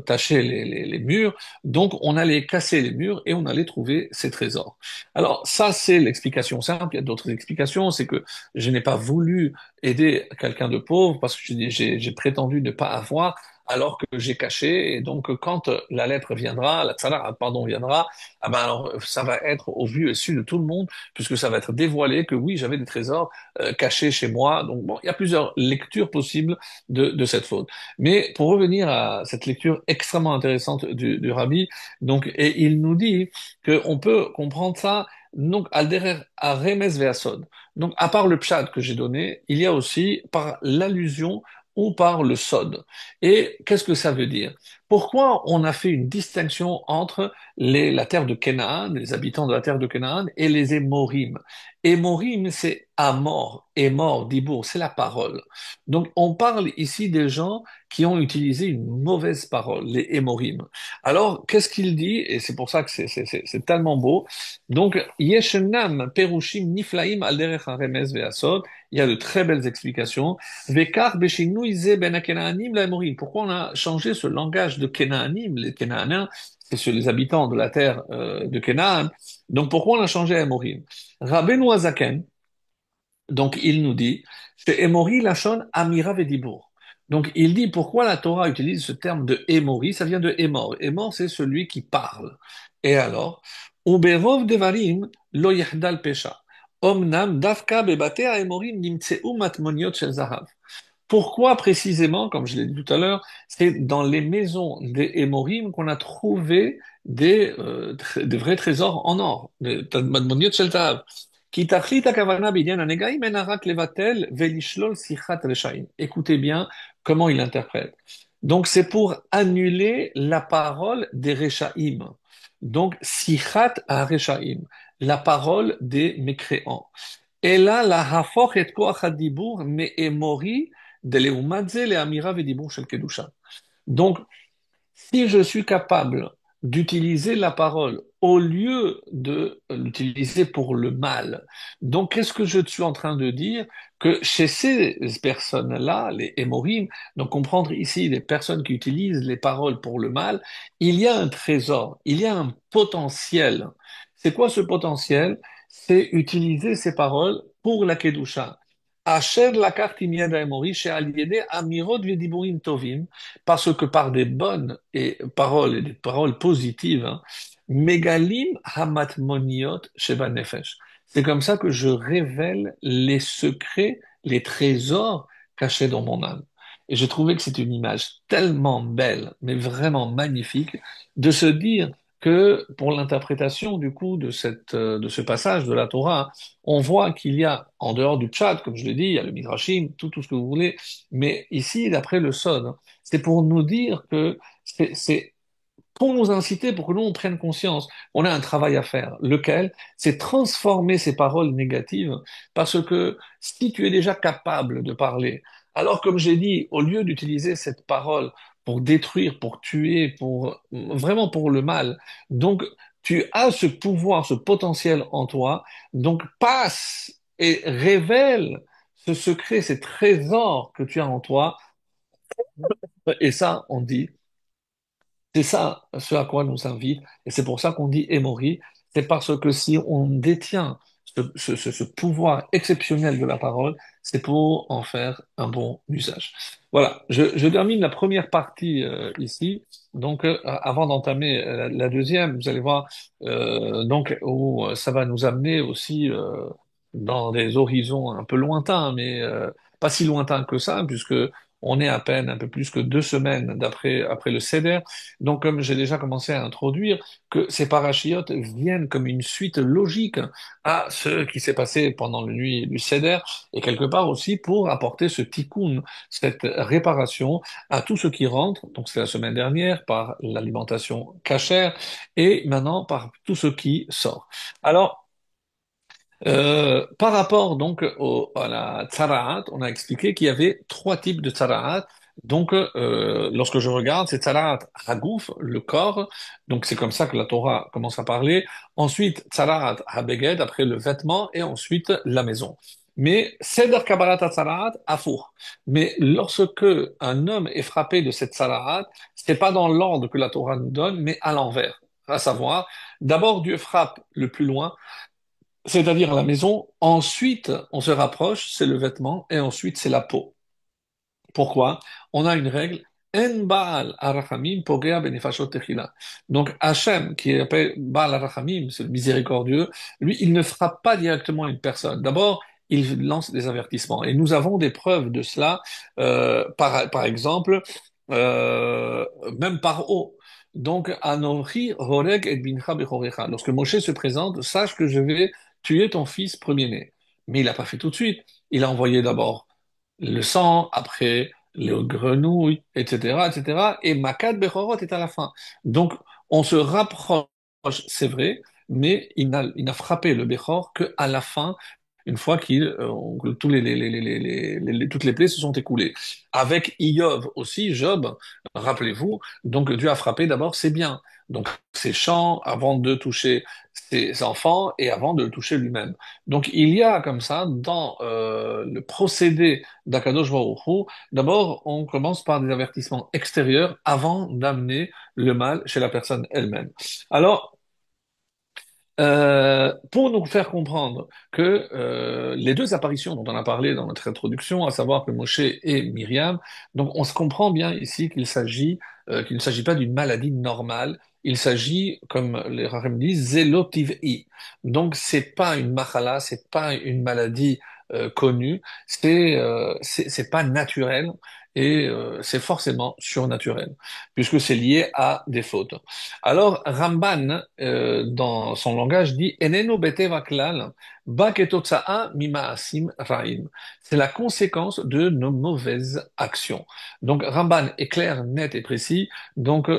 tacher les murs, donc on allait casser les murs et on allait trouver ces trésors. Alors ça, c'est l'explication simple. Il y a d'autres explications. C'est que je n'ai pas voulu aider quelqu'un de pauvre parce que j'ai prétendu ne pas avoir alors que j'ai caché. Et donc, quand la lèpre viendra, la tzara, pardon, viendra, ah ben alors, ça va être au vu et su de tout le monde, puisque ça va être dévoilé que oui, j'avais des trésors cachés chez moi. Donc, bon, il y a plusieurs lectures possibles de cette faute. Mais pour revenir à cette lecture extrêmement intéressante du rabbi, donc, et il nous dit qu'on peut comprendre ça donc, al-derer à Remes ve'asod. Donc, à part le pshad que j'ai donné, il y a aussi par l'allusion ou par le sod. Et qu'est-ce que ça veut dire? Pourquoi on a fait une distinction entre la terre de Canaan, les habitants de la terre de Canaan, et les Émorim? Émorim, c'est Amor, Émor, Dibour, c'est la parole. Donc, on parle ici des gens qui ont utilisé une mauvaise parole, les Émorim. Alors, qu'est-ce qu'il dit? Et c'est pour ça que c'est tellement beau. Donc, Yeshenam Perushim Niflaim al derech ha-remez ve'asod. Il y a de très belles explications. Vekar beshinu ize ben ha-Kenaanim la-Émorim. Pourquoi on a changé ce langage de Kenaanim, les Kenaaniens, c'est sur les habitants de la terre de Kenaan. Donc, pourquoi on a changé à Émorim? Rabbeinu Azaken, donc il nous dit, c'est Emori Lachon Amira Vedibour. Donc il dit pourquoi la Torah utilise ce terme de Emori, ça vient de Emor. Emor, c'est celui qui parle. Et alors, Uberov Devarim lo yahdal pesha. Omnam dafka bebate Emorim nimtseu matmoniot shel zahav. Pourquoi précisément, comme je l'ai dit tout à l'heure, c'est dans les maisons des Émorim qu'on a trouvé des vrais trésors en or, des matmoniot shel zahav. כי תכלית הכוונה בעניין הנגעים אינה רק לבטל ולשלול שיחת רשעים. Écoutez bien comment il interprète. Donc c'est pour annuler la parole des Réchaïm. Donc sichat à Réchaïm, la parole des mécréants. Et là, la hafoch et koach hadibur me emori de leumadze le amira vedibur shel kedusha. Donc si je suis capable d'utiliser la parole au lieu de l'utiliser pour le mal, donc qu'est-ce que je suis en train de dire? Que chez ces personnes-là, les hémorim, donc comprendre ici les personnes qui utilisent les paroles pour le mal, il y a un trésor, il y a un potentiel. C'est quoi ce potentiel? C'est utiliser ces paroles pour la kedusha. Asher lakachti miyad ha'emori she'al yedei amirot v'diburim tovim, parce que par des bonnes paroles et des paroles positives, hein, Megalim Hamatmoniot Sheba Nefesh. C'est comme ça que je révèle les secrets, les trésors cachés dans mon âme. Et j'ai trouvé que c'est une image tellement belle, mais vraiment magnifique, de se dire que pour l'interprétation du coup de ce passage de la Torah, on voit qu'il y a, en dehors du Tchad, comme je l'ai dit, il y a le Midrashim, tout ce que vous voulez, mais ici, d'après le Sod, hein, c'est pour nous dire que c'est pour nous inciter, pour que nous on prenne conscience. On a un travail à faire, lequel, c'est transformer ces paroles négatives, parce que si tu es déjà capable de parler, alors comme j'ai dit, au lieu d'utiliser cette parole pour détruire, pour tuer, pour vraiment pour le mal, donc tu as ce pouvoir, ce potentiel en toi, donc passe et révèle ce secret, ces trésors que tu as en toi, et ça, on dit c'est ça ce à quoi on nous invite, et c'est pour ça qu'on dit Émori, c'est parce que si on détient ce pouvoir exceptionnel de la parole, c'est pour en faire un bon usage. Voilà, je termine la première partie ici. Donc, avant d'entamer la deuxième, vous allez voir donc où ça va nous amener aussi. dans des horizons un peu lointains, mais pas si lointains que ça, puisque on est à peine un peu plus que 2 semaines après le Seder. Donc, comme j'ai déjà commencé à introduire, que ces parachiotes viennent comme une suite logique à ce qui s'est passé pendant la nuit du Seder, et quelque part aussi pour apporter ce tikkun, cette réparation à tout ce qui rentre. Donc, c'est la semaine dernière par l'alimentation cachère, et maintenant par tout ce qui sort. Alors, par rapport donc à la tsaraat, on a expliqué qu'il y avait trois types de tsaraat. Donc, lorsque je regarde, c'est tsaraat hagouf, le corps. Donc, c'est comme ça que la Torah commence à parler. Ensuite, tsaraat habeged, après le vêtement, et ensuite la maison. Mais seder kabbalat tsaraat afour. Mais lorsque un homme est frappé de cette tsaraat, c'est pas dans l'ordre que la Torah nous donne, mais à l'envers. À savoir, d'abord Dieu frappe le plus loin, c'est-à-dire la maison. Ensuite, on se rapproche, c'est le vêtement, et ensuite, c'est la peau. Pourquoi? On a une règle. En Baal Arachamim pogea benefashot techila. Donc, Hachem, qui est appelé Baal Arachamim, c'est le miséricordieux, lui, il ne frappe pas directement une personne. D'abord, il lance des avertissements. Et nous avons des preuves de cela, par exemple, euh, même par eau. Donc, Anochi horeg et bincha bechorecha. Lorsque Moshe se présente, sache que je vais tuer ton fils premier-né. Mais il n'a pas fait tout de suite. Il a envoyé d'abord le sang, après les grenouilles, etc., etc. Et Makat Bechorot est à la fin. Donc, on se rapproche, c'est vrai, mais il n'a frappé le Bechor qu'à la fin, une fois que tous toutes les plaies se sont écoulées. Avec Iov aussi, Job, rappelez-vous, donc Dieu a frappé d'abord ses biens. Donc, ses champs, avant de toucher ses enfants et avant de le toucher lui-même. Donc, il y a comme ça, dans le procédé d'Akadosh Baruch Hu, d'abord, on commence par des avertissements extérieurs avant d'amener le mal chez la personne elle-même. Alors, pour nous faire comprendre que les deux apparitions dont on a parlé dans notre introduction, à savoir que Moshe et Myriam, donc on se comprend bien ici qu'il ne s'agit pas d'une maladie normale, il s'agit, comme les Rachem disent, zélotiv'i. Donc c'est pas une machala, c'est pas une maladie connue, c'est pas naturel et c'est forcément surnaturel puisque c'est lié à des fautes. Alors, Ramban, dans son langage, dit Eneno beteva klal, ba ketotsa'a mima'asim ra'im. C'est la conséquence de nos mauvaises actions. Donc, Ramban est clair, net et précis. Donc,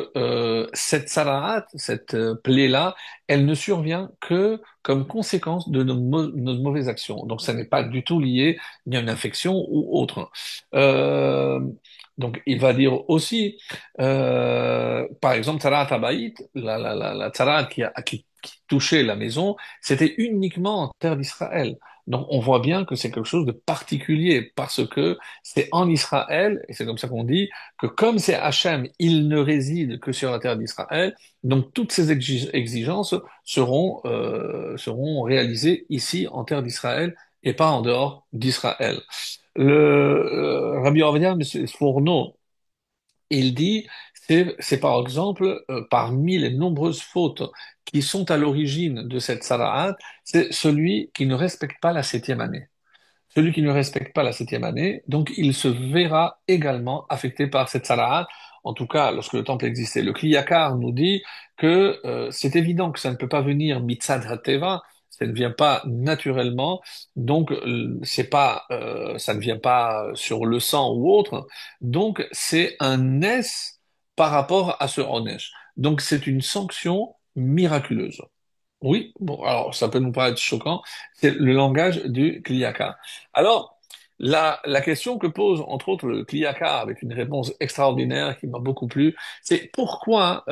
cette sara'at, cette plaie-là, elle ne survient que comme conséquence de nos mauvaises actions. Donc, ça n'est pas du tout lié ni à une infection ou autre. Euh, donc, il va dire aussi par exemple, Tzaraat Habayit, la Tzaraat qui touchait la maison, c'était uniquement en terre d'Israël. Donc, on voit bien que c'est quelque chose de particulier parce que c'est en Israël, et c'est comme ça qu'on dit, que comme c'est Hachem, il ne réside que sur la terre d'Israël, donc toutes ces exigences seront réalisées ici en terre d'Israël et pas en dehors d'Israël. Le Rabbi Ovadia Fourneau, il dit, c'est par exemple, parmi les nombreuses fautes qui sont à l'origine de cette sala'at, c'est celui qui ne respecte pas la septième année. Celui qui ne respecte pas la septième année, donc il se verra également affecté par cette sala'at, en tout cas lorsque le temple existait. Le Kliyakar nous dit que c'est évident que ça ne peut pas venir mitzad hateva, ça ne vient pas naturellement, donc ça ne vient pas sur le sang ou autre, donc c'est un S par rapport à ce onesh. Donc c'est une sanction miraculeuse. Oui, bon, alors ça peut nous paraître choquant, c'est le langage du Kliyaka. Alors, la question que pose entre autres le Kliyaka avec une réponse extraordinaire qui m'a beaucoup plu, c'est pourquoi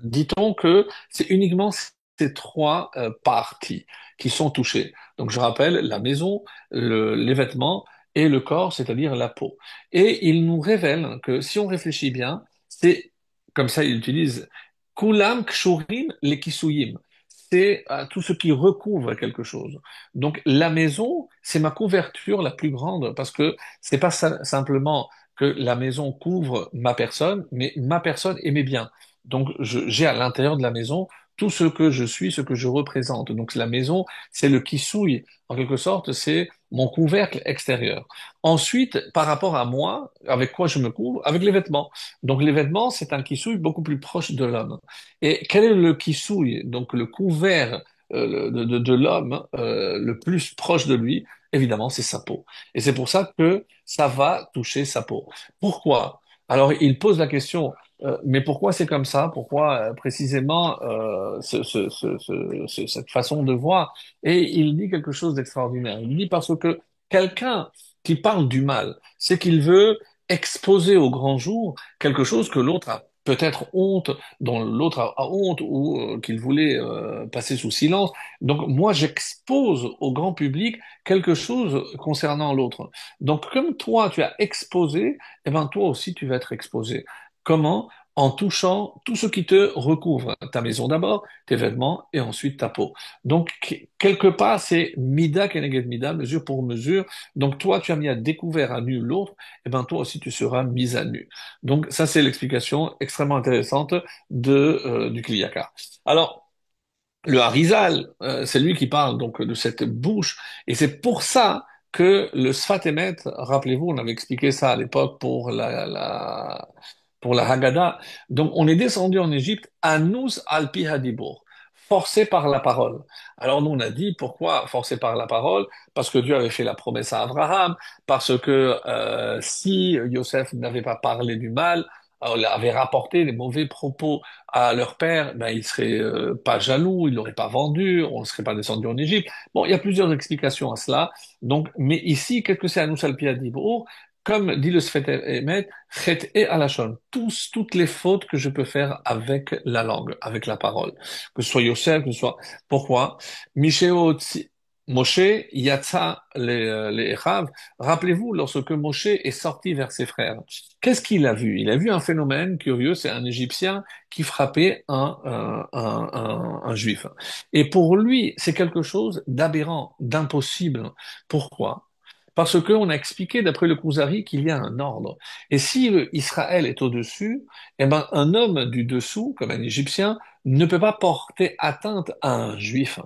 dit-on que c'est uniquement ces trois parties qui sont touchées. Donc je rappelle la maison, les vêtements et le corps, c'est-à-dire la peau. Et il nous révèle que si on réfléchit bien, c'est comme ça il utilise Kulam kshurim lekisuyim, c'est tout ce qui recouvre quelque chose. Donc la maison, c'est ma couverture la plus grande parce que c'est pas simplement que la maison couvre ma personne, mais ma personne et mes biens. Donc j'ai à l'intérieur de la maison tout ce que je suis, ce que je représente. Donc la maison, c'est le kissouille, en quelque sorte, c'est mon couvercle extérieur. Ensuite, par rapport à moi, avec quoi je me couvre? Avec les vêtements. Donc les vêtements, c'est un kissouille beaucoup plus proche de l'homme. Et quel est le kissouille? Donc le couvert de l'homme le plus proche de lui, évidemment, c'est sa peau. Et c'est pour ça que ça va toucher sa peau. Pourquoi? Alors il pose la question, mais pourquoi c'est comme ça? Pourquoi précisément cette façon de voir? Et il dit quelque chose d'extraordinaire. Il dit parce que quelqu'un qui parle du mal, c'est qu'il veut exposer au grand jour quelque chose que l'autre a peut-être honte, dont l'autre a honte ou qu'il voulait passer sous silence. Donc moi, j'expose au grand public quelque chose concernant l'autre. Donc comme toi, tu as exposé, eh ben toi aussi, tu vas être exposé. Comment? En touchant tout ce qui te recouvre. Ta maison d'abord, tes vêtements et ensuite ta peau. Donc, quelque part, c'est mida keneged mida, mesure pour mesure. Donc, toi, tu as mis à découvert à nu l'autre, et ben toi aussi, tu seras mis à nu. Donc, ça, c'est l'explication extrêmement intéressante du Kliyaka. Alors, le Harizal, c'est lui qui parle donc de cette bouche, et c'est pour ça que le Sfat Emet, rappelez-vous, on avait expliqué ça à l'époque pour la Haggadah. Donc, on est descendu en Égypte, Anous al-Pi Hadibur, forcé par la parole. Alors, nous, on a dit, pourquoi forcé par la parole? Parce que Dieu avait fait la promesse à Abraham, parce que si Yosef n'avait pas parlé du mal, avait rapporté les mauvais propos à leur père, ben, ils seraient pas jaloux, ils l'auraient pas vendu, on ne serait pas descendu en Égypte. Bon, il y a plusieurs explications à cela. Donc, mais ici, qu'est-ce que c'est Anous al-Piadibur? Comme dit le Sfat Emet, chet et alashon, toutes les fautes que je peux faire avec la langue, avec la parole. Que ce soit Yosef, que ce soit... Pourquoi? Misheo Moshe, Yatsa les Echav. Rappelez-vous, lorsque Moshe est sorti vers ses frères, qu'est-ce qu'il a vu? Il a vu un phénomène curieux, c'est un Égyptien qui frappait un Juif. Et pour lui, c'est quelque chose d'aberrant, d'impossible. Pourquoi? Parce qu'on a expliqué, d'après le Kuzari, qu'il y a un ordre. Et si Israël est au-dessus, eh ben, un homme du dessous, comme un Égyptien, ne peut pas porter atteinte à un Juif.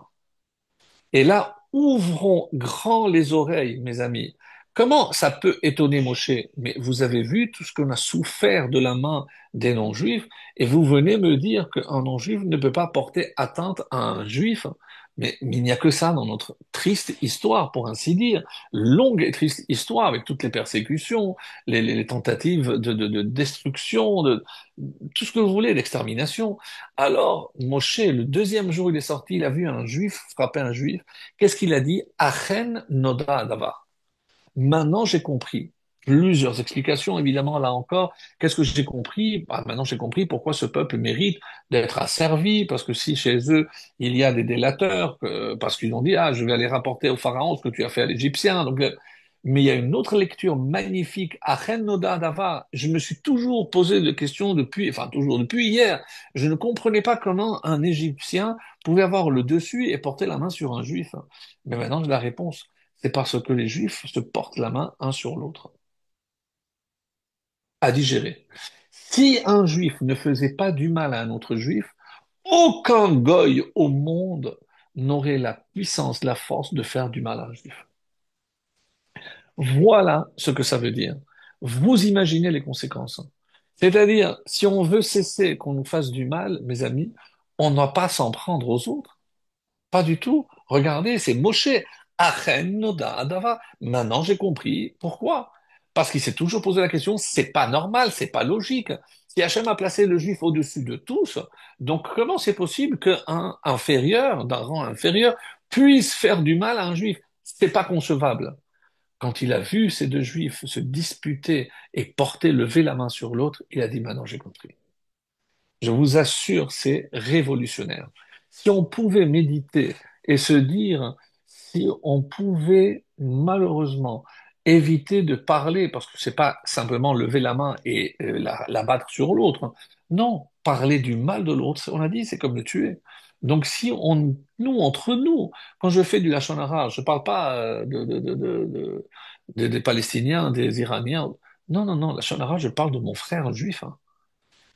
Et là, ouvrons grand les oreilles, mes amis. Comment ça peut étonner Moshe? Mais vous avez vu tout ce qu'on a souffert de la main des non-juifs, et vous venez me dire qu'un non-juif ne peut pas porter atteinte à un juif. Mais il n'y a que ça dans notre triste histoire, pour ainsi dire, longue et triste histoire, avec toutes les persécutions, les tentatives de destruction, de tout ce que vous voulez, d'extermination. Alors, Moshe, le deuxième jour, il est sorti, il a vu un juif frapper un juif. Qu'est-ce qu'il a dit? Achen noda davar. Maintenant, j'ai compris. Plusieurs explications, évidemment, là encore. Qu'est-ce que j'ai compris? Bah, maintenant, j'ai compris pourquoi ce peuple mérite d'être asservi, parce que si chez eux, il y a des délateurs, parce qu'ils ont dit, ah, je vais aller rapporter au pharaon ce que tu as fait à l'Égyptien. Donc, mais il y a une autre lecture magnifique, Achen Noda Dava. Je me suis toujours posé des questions depuis, enfin toujours depuis hier. Je ne comprenais pas comment un Égyptien pouvait avoir le dessus et porter la main sur un Juif. Mais maintenant, j'ai la réponse. C'est parce que les Juifs se portent la main un sur l'autre, à digérer. Si un Juif ne faisait pas du mal à un autre Juif, aucun goy au monde n'aurait la puissance, la force de faire du mal à un Juif. Voilà ce que ça veut dire. Vous imaginez les conséquences. C'est-à-dire, si on veut cesser qu'on nous fasse du mal, mes amis, on n'a pas à s'en prendre aux autres. Pas du tout. Regardez, c'est Moshe. Achen noda adava. Maintenant, j'ai compris pourquoi. Parce qu'il s'est toujours posé la question, c'est pas normal, c'est pas logique. Si Hachem a placé le juif au-dessus de tous, donc comment c'est possible qu'un inférieur, d'un rang inférieur, puisse faire du mal à un juif? C'est pas concevable. Quand il a vu ces deux juifs se disputer et porter, lever la main sur l'autre, il a dit, maintenant j'ai compris. Je vous assure, c'est révolutionnaire. Si on pouvait méditer et se dire, si on pouvait malheureusement éviter de parler, parce que c'est pas simplement lever la main et la battre sur l'autre. Hein. Non, parler du mal de l'autre, on a dit, c'est comme le tuer. Donc si on, nous, entre nous, quand je fais du lachon hara, je parle pas des Palestiniens, des Iraniens. Non, non, non, lachon hara, je parle de mon frère juif. Hein.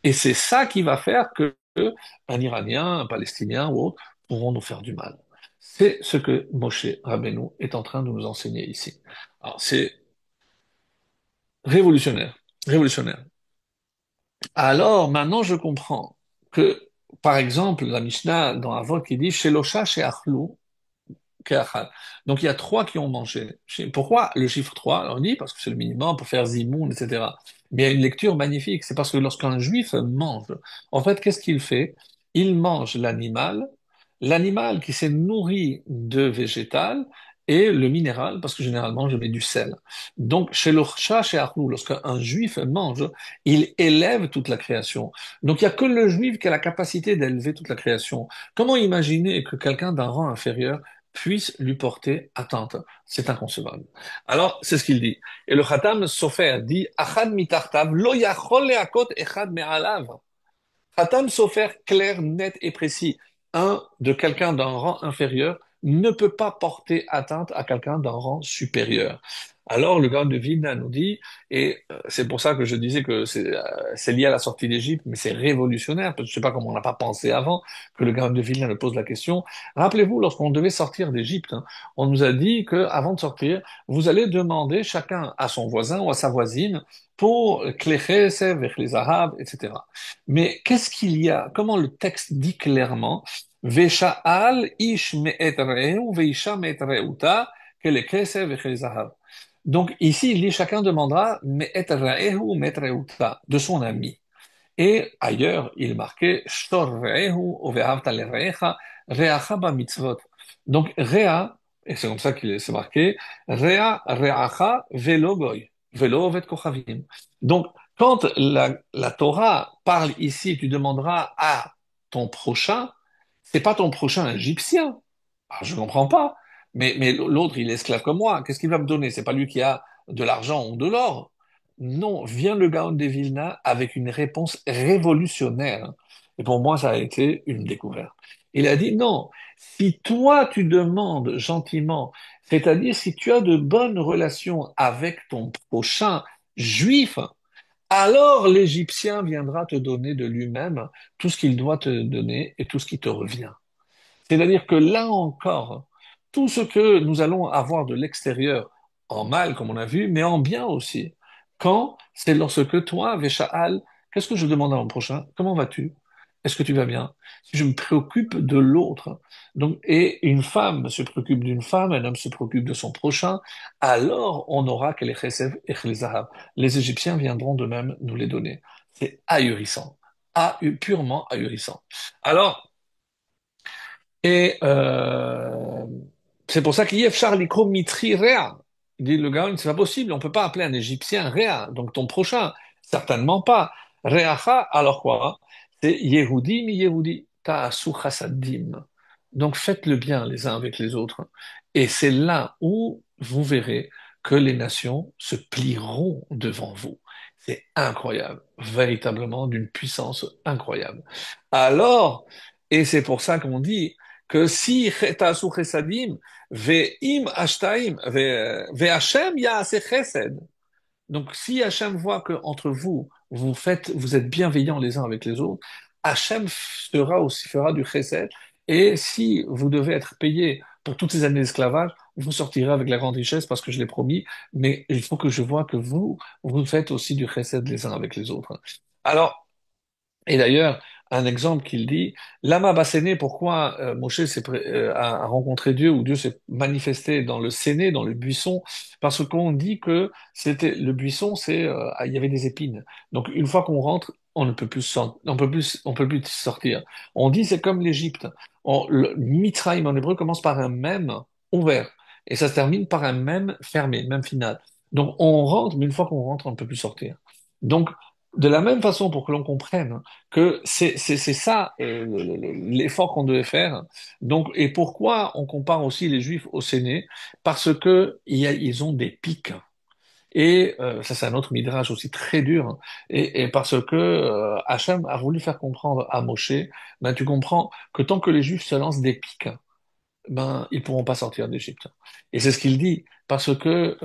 Et c'est ça qui va faire que un Iranien, un Palestinien ou autre pourront nous faire du mal. C'est ce que Moshe Rabbeinu est en train de nous enseigner ici. Alors, c'est révolutionnaire, révolutionnaire. Alors, maintenant, je comprends que, par exemple, la Mishnah dans Avot qui dit Shelosha she'achlu ke'achad. Donc, il y a trois qui ont mangé. Pourquoi le chiffre 3? On dit parce que c'est le minimum pour faire zimoun, etc. Mais il y a une lecture magnifique. C'est parce que lorsqu'un juif mange, en fait, qu'est-ce qu'il fait? Il mange l'animal qui s'est nourri de végétal et le minéral, parce que généralement, je mets du sel. Donc, chez l'Orcha, chez Arlou, lorsqu'un juif mange, il élève toute la création. Donc, il n'y a que le juif qui a la capacité d'élever toute la création. Comment imaginer que quelqu'un d'un rang inférieur puisse lui porter atteinte? C'est inconcevable. Alors, c'est ce qu'il dit. Et le Khatam Sofer dit, Achad mitartav, lo yachol leakot echad me'alav. Khatam Sofer, clair, net et précis. Un de quelqu'un d'un rang inférieur ne peut pas porter atteinte à quelqu'un d'un rang supérieur. Alors, le Gaon de Vilna nous dit, et c'est pour ça que je disais que c'est lié à la sortie d'Égypte, mais c'est révolutionnaire, parce que je ne sais pas comment on n'a pas pensé avant que le Gaon de Vilna nous pose la question. Rappelez-vous, lorsqu'on devait sortir d'Égypte, hein, on nous a dit que avant de sortir, vous allez demander chacun à son voisin ou à sa voisine pour Klechese, Vechlezahab, etc. Mais qu'est-ce qu'il y a? Comment le texte dit clairement? Vesha'al ish me'et re'ehu ve'isha me'et re'uta kele kesef vechel zahav. Donc ici, il dit chacun demandera me'et re'ehu me'et re'uta de son ami. Et ailleurs, il marquait shtor re'ehu uve'avta le're'echa re'acha ba'mitzvot. Donc re'a, et c'est comme ça qu'il est marqué, re'a re'acha ve'lo goy, ve'lo ovet kochavim. Donc quand la Torah parle ici, tu demanderas à ton prochain, c'est pas ton prochain égyptien. Ah, je comprends pas. Mais l'autre, il est esclave comme moi. Qu'est-ce qu'il va me donner? C'est pas lui qui a de l'argent ou de l'or. Non, vient le Gaon de Vilna avec une réponse révolutionnaire. Et pour moi, ça a été une découverte. Il a dit non, si toi tu demandes gentiment, c'est-à-dire si tu as de bonnes relations avec ton prochain juif, alors l'Égyptien viendra te donner de lui-même tout ce qu'il doit te donner et tout ce qui te revient. C'est-à-dire que là encore, tout ce que nous allons avoir de l'extérieur, en mal, comme on a vu, mais en bien aussi, quand c'est lorsque toi, Véchaal, qu'est-ce que je demande à mon prochain? Comment vas-tu? Est-ce que tu vas bien? Si je me préoccupe de l'autre, donc, et une femme se préoccupe d'une femme, un homme se préoccupe de son prochain, alors on aura que les chesed et les zahab. Les Égyptiens viendront de même nous les donner. C'est ahurissant, purement ahurissant. Alors, et c'est pour ça qu'il y a Charles Mitri Réa. Il dit le gars, c'est pas possible, on peut pas appeler un Égyptien Réa, donc ton prochain, certainement pas. Réacha, alors quoi? C'est Yehudi mi Yehudi, ta'asu chassadim. Donc faites le bien les uns avec les autres. Et c'est là où vous verrez que les nations se plieront devant vous. C'est incroyable, véritablement d'une puissance incroyable. Alors, et c'est pour ça qu'on dit, que si ta'asu chesadim, ve'im ashtaim, ve'Hashem ya'aseh chesed. Donc, si Hachem voit que entre vous, vous êtes bienveillants les uns avec les autres, Hachem fera du chesed. Et si vous devez être payé pour toutes ces années d'esclavage, vous sortirez avec la grande richesse parce que je l'ai promis. Mais il faut que je vois que vous faites aussi du chesed les uns avec les autres. Alors, et d'ailleurs, un exemple qu'il dit, Lama Basséné, pourquoi Moshe a rencontré Dieu ou Dieu s'est manifesté dans le séné, dans le buisson, parce qu'on dit que c'était le buisson, il y avait des épines. Donc une fois qu'on rentre, on ne peut plus on peut plus sortir. On dit c'est comme l'Égypte. Le Mitzrayim en hébreu commence par un mème ouvert et ça se termine par un mème fermé, même final. Donc on rentre, mais une fois qu'on rentre, on ne peut plus sortir. Donc de la même façon, pour que l'on comprenne que c'est ça l'effort qu'on devait faire. Donc, et pourquoi on compare aussi les Juifs au Séné? Parce que ils ont des pics. Et ça, c'est un autre midrash aussi très dur. Et parce que Hachem a voulu faire comprendre à Moshe, ben tu comprends que tant que les Juifs se lancent des pics, ben ils pourront pas sortir d'Égypte. Et c'est ce qu'il dit parce que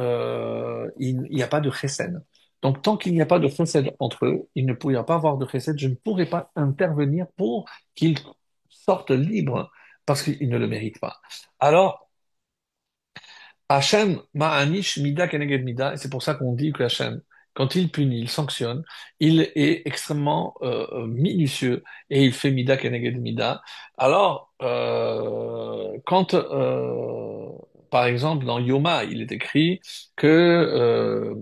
il n'y a pas de chesed. Donc, tant qu'il n'y a pas de chesed entre eux, il ne pourra pas avoir de chesed, je ne pourrai pas intervenir pour qu'ils sortent libres parce qu'ils ne le méritent pas. Alors, Hachem ma'anish mida keneged mida, et c'est pour ça qu'on dit que Hachem, quand il punit, il sanctionne, il est extrêmement minutieux et il fait mida keneged mida. Alors, quand, par exemple, dans Yoma, il est écrit que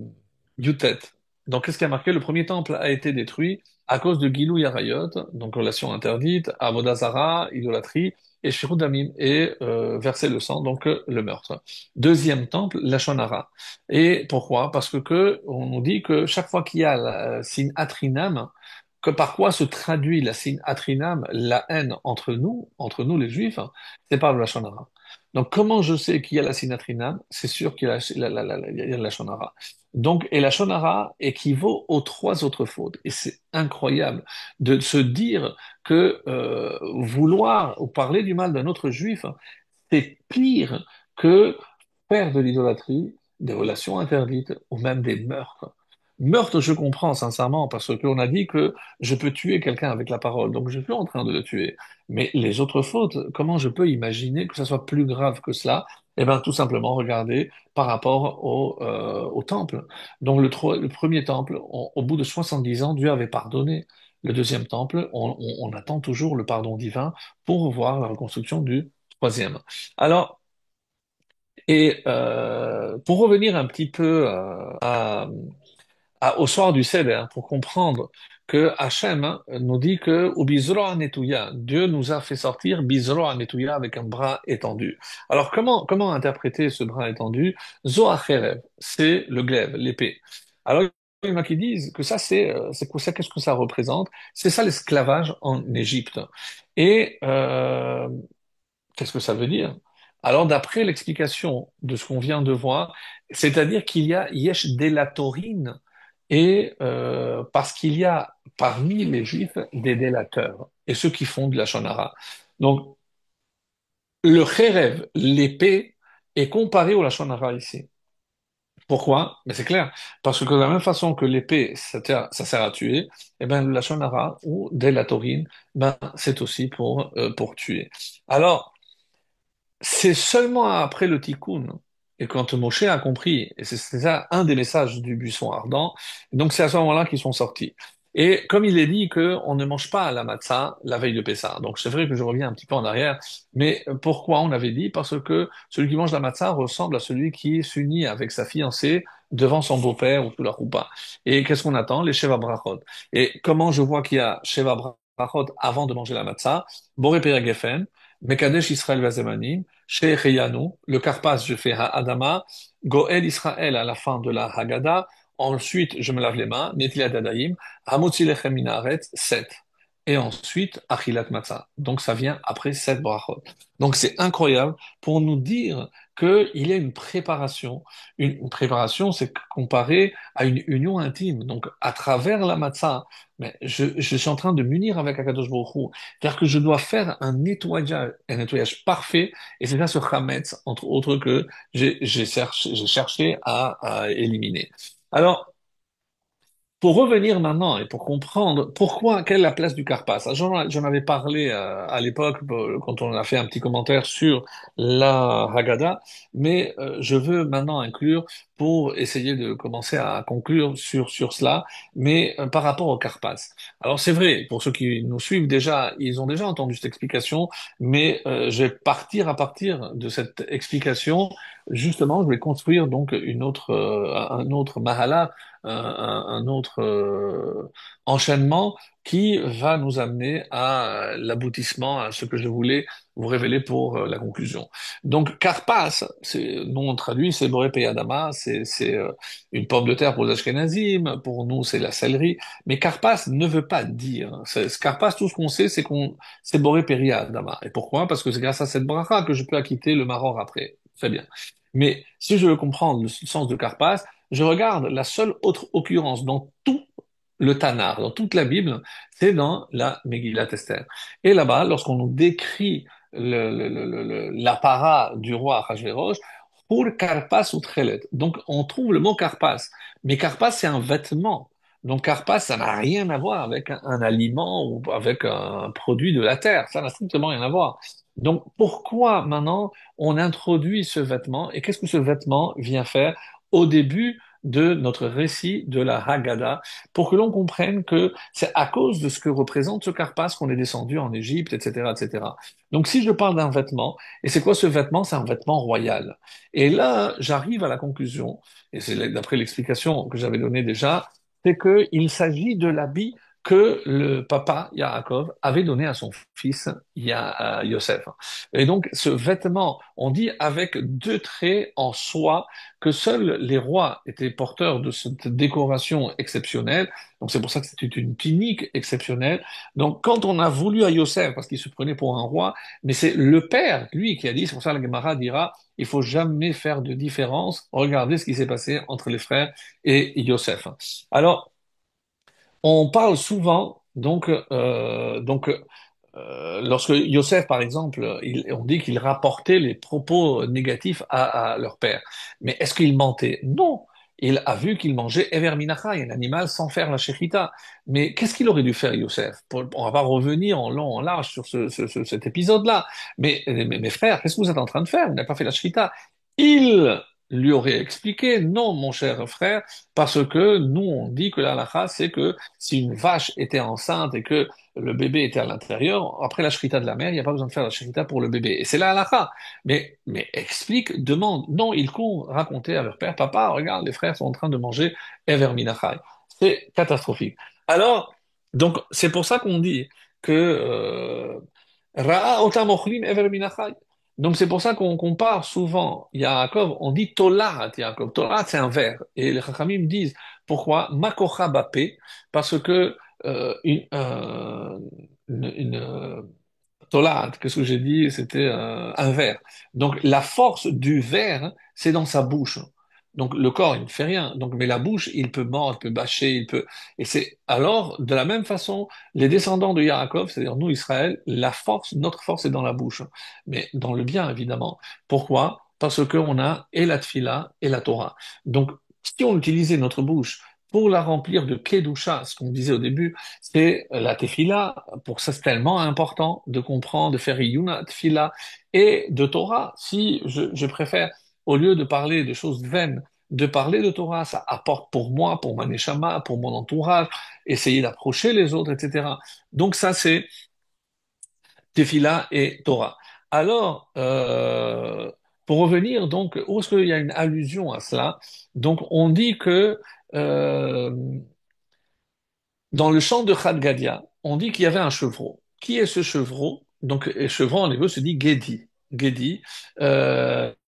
Yutet, donc qu'est-ce qui a marqué? Le premier temple a été détruit à cause de Gilou Yarayot, donc relation interdite, Avodah Zarah, idolâtrie, et Shirut Damim, et verser le sang, donc le meurtre. Deuxième temple, la Shonara. Et pourquoi? Parce que on nous dit que chaque fois qu'il y a la signe Atrinam, que par quoi se traduit la signe Atrinam, la haine entre nous les Juifs, hein, c'est par le Lashon Hara. Donc comment je sais qu'il y a la signe Atrinam? C'est sûr qu'il y a il y a le Lashon Hara. Donc, et la Lashon Hara équivaut aux trois autres fautes. Et c'est incroyable de se dire que vouloir ou parler du mal d'un autre juif, c'est pire que faire de l'idolâtrie, des relations interdites ou même des meurtres. Meurtre, je comprends sincèrement, parce qu'on a dit que je peux tuer quelqu'un avec la parole, donc je suis en train de le tuer. Mais les autres fautes, comment je peux imaginer que ça soit plus grave que cela? Eh bien, tout simplement, regardez par rapport au temple. Donc, le premier temple, au bout de 70 ans, Dieu avait pardonné. Le deuxième temple, on attend toujours le pardon divin pour voir la reconstruction du troisième. Alors, pour revenir un petit peu au soir du Seder, hein, pour comprendre que Hachem hein, nous dit que au Bizroa Netouya, Dieu nous a fait sortir Bizroa Netouya avec un bras étendu. Alors comment interpréter ce bras étendu? Zoacherev, c'est le glaive, l'épée. Alors il y en a qui disent que ça c'est quoi ça, qu'est-ce que ça représente? C'est ça l'esclavage en Égypte. Et qu'est-ce que ça veut dire? Alors, d'après l'explication de ce qu'on vient de voir, c'est-à-dire qu'il y a yesh délatorine et parce qu'il y a parmi les juifs des délateurs et ceux qui font de la shonara. Donc, le khérev, l'épée, est comparé au la shonara ici. Pourquoi? Mais c'est clair, parce que de la même façon que l'épée, ça sert à tuer, eh ben, la shonara ou délatorine, ben, c'est aussi pour tuer. Alors, c'est seulement après le Tikkun, et quand Moshe a compris, et c'est ça un des messages du buisson ardent, donc c'est à ce moment-là qu'ils sont sortis. Et comme il est dit qu'on ne mange pas la matzah la veille de Pessah, donc c'est vrai que je reviens un petit peu en arrière, mais pourquoi on avait dit? Parce que celui qui mange la matzah ressemble à celui qui s'unit avec sa fiancée devant son beau-père ou tout la roupa. Et qu'est-ce qu'on attend? Les Sheva Brachot. Et comment je vois qu'il y a Sheva Brachot avant de manger la matzah? Boré Peri Geffen, Mekadesh Israël Vazemanim, chez Reyanu, le Karpas, je fais Adama, Goël Israël à la fin de la Haggadah, ensuite je me lave les mains, Netilat Dadaim, Hamotzi Lechem Minaret, 7. Et ensuite, Achilat Matzah. Donc ça vient après 7 brachot. Donc c'est incroyable pour nous dire qu'il y a une préparation. Une préparation, c'est comparé à une union intime. Donc à travers la matzah, mais je suis en train de m'unir avec Akadosh Baruch Hu. C'est-à-dire que je dois faire un nettoyage parfait et c'est ça ce Hametz, entre autres, que j'ai cherché à éliminer. Alors, pour revenir maintenant et pour comprendre pourquoi, quelle est la place du Carpasse. J'en avais parlé à l'époque quand on a fait un petit commentaire sur la Haggadah, mais je veux maintenant inclure pour essayer de commencer à conclure sur cela, mais par rapport au Carpasse. Alors c'est vrai, pour ceux qui nous suivent déjà, ils ont déjà entendu cette explication, mais je vais partir à partir de cette explication. Justement, je vais construire donc un autre mahala, un autre enchaînement qui va nous amener à l'aboutissement, à ce que je voulais vous révéler pour la conclusion. Donc, Karpas, c'est, nous on traduit, c'est Boré Peyadama, c'est une pomme de terre pour les Ashkenazim, pour nous c'est la céleri, mais Karpas ne veut pas dire. Karpas, tout ce qu'on sait, c'est Boré Peyadama. Et pourquoi? Parce que c'est grâce à cette bracha que je peux acquitter le maror après. Très bien. Mais si je veux comprendre le sens de Karpas, je regarde la seule autre occurrence dans tout le Tanakh, dans toute la Bible, c'est dans la Megillat Esther. Et là-bas, lorsqu'on nous décrit l'apparat du roi Achashverosh, pour Karpas ou Tchelet. Donc, on trouve le mot Karpas. Mais karpa, c'est un vêtement. Donc karpa, ça n'a rien à voir avec un aliment ou avec un produit de la terre. Ça n'a strictement rien à voir. Donc pourquoi maintenant on introduit ce vêtement et qu'est-ce que ce vêtement vient faire au début de notre récit de la Haggadah pour que l'on comprenne que c'est à cause de ce que représente ce karpas qu'on est descendu en Égypte, etc., etc. Donc si je parle d'un vêtement, et c'est quoi ce vêtement? C'est un vêtement royal. Et là, j'arrive à la conclusion, et c'est d'après l'explication que j'avais donnée déjà, c'est qu'il s'agit de l'habit que le papa Yaakov avait donné à son fils Yosef. Et donc, ce vêtement, on dit avec deux traits en soie que seuls les rois étaient porteurs de cette décoration exceptionnelle. Donc, c'est pour ça que c'était une tunique exceptionnelle. Donc, quand on a voulu à Yosef, parce qu'il se prenait pour un roi, mais c'est le père, lui, qui a dit, c'est pour ça que la Gemara dira, il faut jamais faire de différence. Regardez ce qui s'est passé entre les frères et Yosef. Alors, on parle souvent, lorsque Yosef, par exemple, on dit qu'il rapportait les propos négatifs à leur père. Mais est-ce qu'il mentait? Non. Il a vu qu'il mangeait Ever Minacha, un animal sans faire la shechita. Mais qu'est-ce qu'il aurait dû faire, Yosef? On va pas revenir en long, en large sur cet épisode-là. Mais mes frères, qu'est-ce que vous êtes en train de faire? Vous n'avez pas fait la shechita. Il lui aurait expliqué, non, mon cher frère, parce que nous, on dit que la halakha, c'est que si une vache était enceinte et que le bébé était à l'intérieur, après la shrita de la mère, il n'y a pas besoin de faire la shrita pour le bébé. Et c'est la halakha. Mais explique, demande. Non, ils courent raconter à leur père, papa, regarde, les frères sont en train de manger Ever Minachai. C'est catastrophique. Alors, donc, c'est pour ça qu'on dit que Ra'a otam ochlim Ever Minachai. Donc c'est pour ça qu'on compare souvent Yaakov, on dit Tolat Yaakov. Tolat c'est un verre. Et les Chachamim disent pourquoi Makocha Bapé, parce que Tolat, qu'est-ce que j'ai dit? C'était un verre. Donc la force du verre, c'est dans sa bouche. Donc le corps, il ne fait rien. Donc, mais la bouche, il peut mordre, il peut bâcher, il peut. Et c'est alors de la même façon, les descendants de Yaakov, c'est-à-dire nous Israël, la force, notre force est dans la bouche, mais dans le bien évidemment. Pourquoi? Parce qu'on a et la tfila et la Torah. Donc si on utilisait notre bouche pour la remplir de kedusha, ce qu'on disait au début, c'est la tefila. Pour ça, c'est tellement important de comprendre, de faire yuna tefila et de Torah. Si je préfère, au lieu de parler de choses vaines, de parler de Torah, ça apporte pour moi, pour ma neshama, pour mon entourage, essayer d'approcher les autres, etc. Donc ça, c'est tefila et Torah. Alors, pour revenir, donc, où est-ce qu'il y a une allusion à cela? Donc, on dit que euh, dans le chant de Chad Gadya, on dit qu'il y avait un chevreau. Qui est ce chevreau? Donc, et chevreau en hébreu se dit Gedi. Gedi,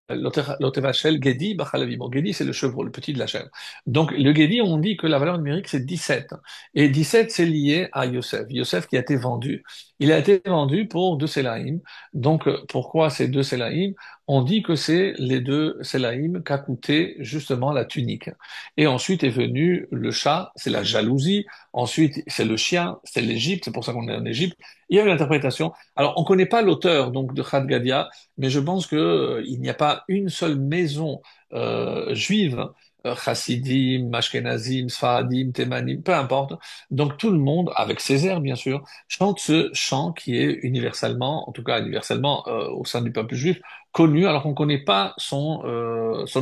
Lotevachel, Gedi, Bachalavi. Bon, Gedi, c'est le chevreau, le petit de la chèvre. Donc, le Gedi, on dit que la valeur numérique, c'est 17. Et 17, c'est lié à Yosef. Yosef qui a été vendu. Il a été vendu pour deux Sélaïm. Donc, pourquoi ces deux Sélaïm? On dit que c'est les deux Sélaïm qu'a coûté justement la tunique. Et ensuite est venu le chat, c'est la jalousie. Ensuite, c'est le chien, c'est l'Égypte, c'est pour ça qu'on est en Égypte. Il y a une interprétation. Alors, on ne connaît pas l'auteur donc de Khad Gadia, mais je pense que il n'y a pas une seule maison juive, Chassidim, Ashkenazim, Sfaradim, Thémanim, peu importe. Donc tout le monde, avec Césaire bien sûr, chante ce chant qui est universellement, en tout cas universellement au sein du peuple juif, connu, alors qu'on ne connaît pas son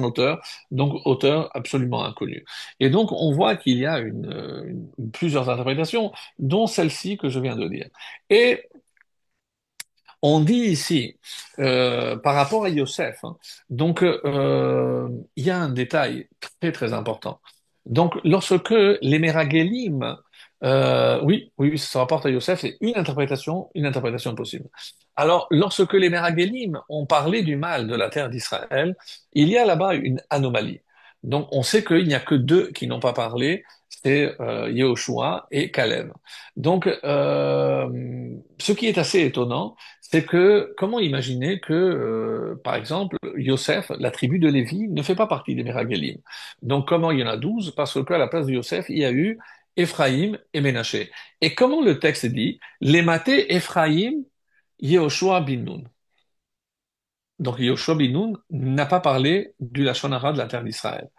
auteur, donc auteur absolument inconnu. Et donc, on voit qu'il y a plusieurs interprétations, dont celle-ci que je viens de dire. Et on dit ici, par rapport à Yosef, hein, donc il y a un détail très très important. Donc, lorsque les Méragelim, oui, ça se rapporte à Yosef, c'est une interprétation possible. Alors, lorsque les Méragelim ont parlé du mal de la terre d'Israël, il y a là-bas une anomalie. Donc, on sait qu'il n'y a que deux qui n'ont pas parlé, c'est Yehoshua et Caleb. Donc, ce qui est assez étonnant, c'est que comment imaginer que, par exemple, Yosef, la tribu de Lévi, ne fait pas partie des Méragelim. Donc, comment il y en a 12? Parce qu'à la place de Yosef, il y a eu Éphraïm et Ménaché. Et comment le texte dit? Les matés Éphraïm, Yehoshua bin Nun. Donc, Yehoshua bin Nun n'a pas parlé du Lachon Hara de la terre d'Israël.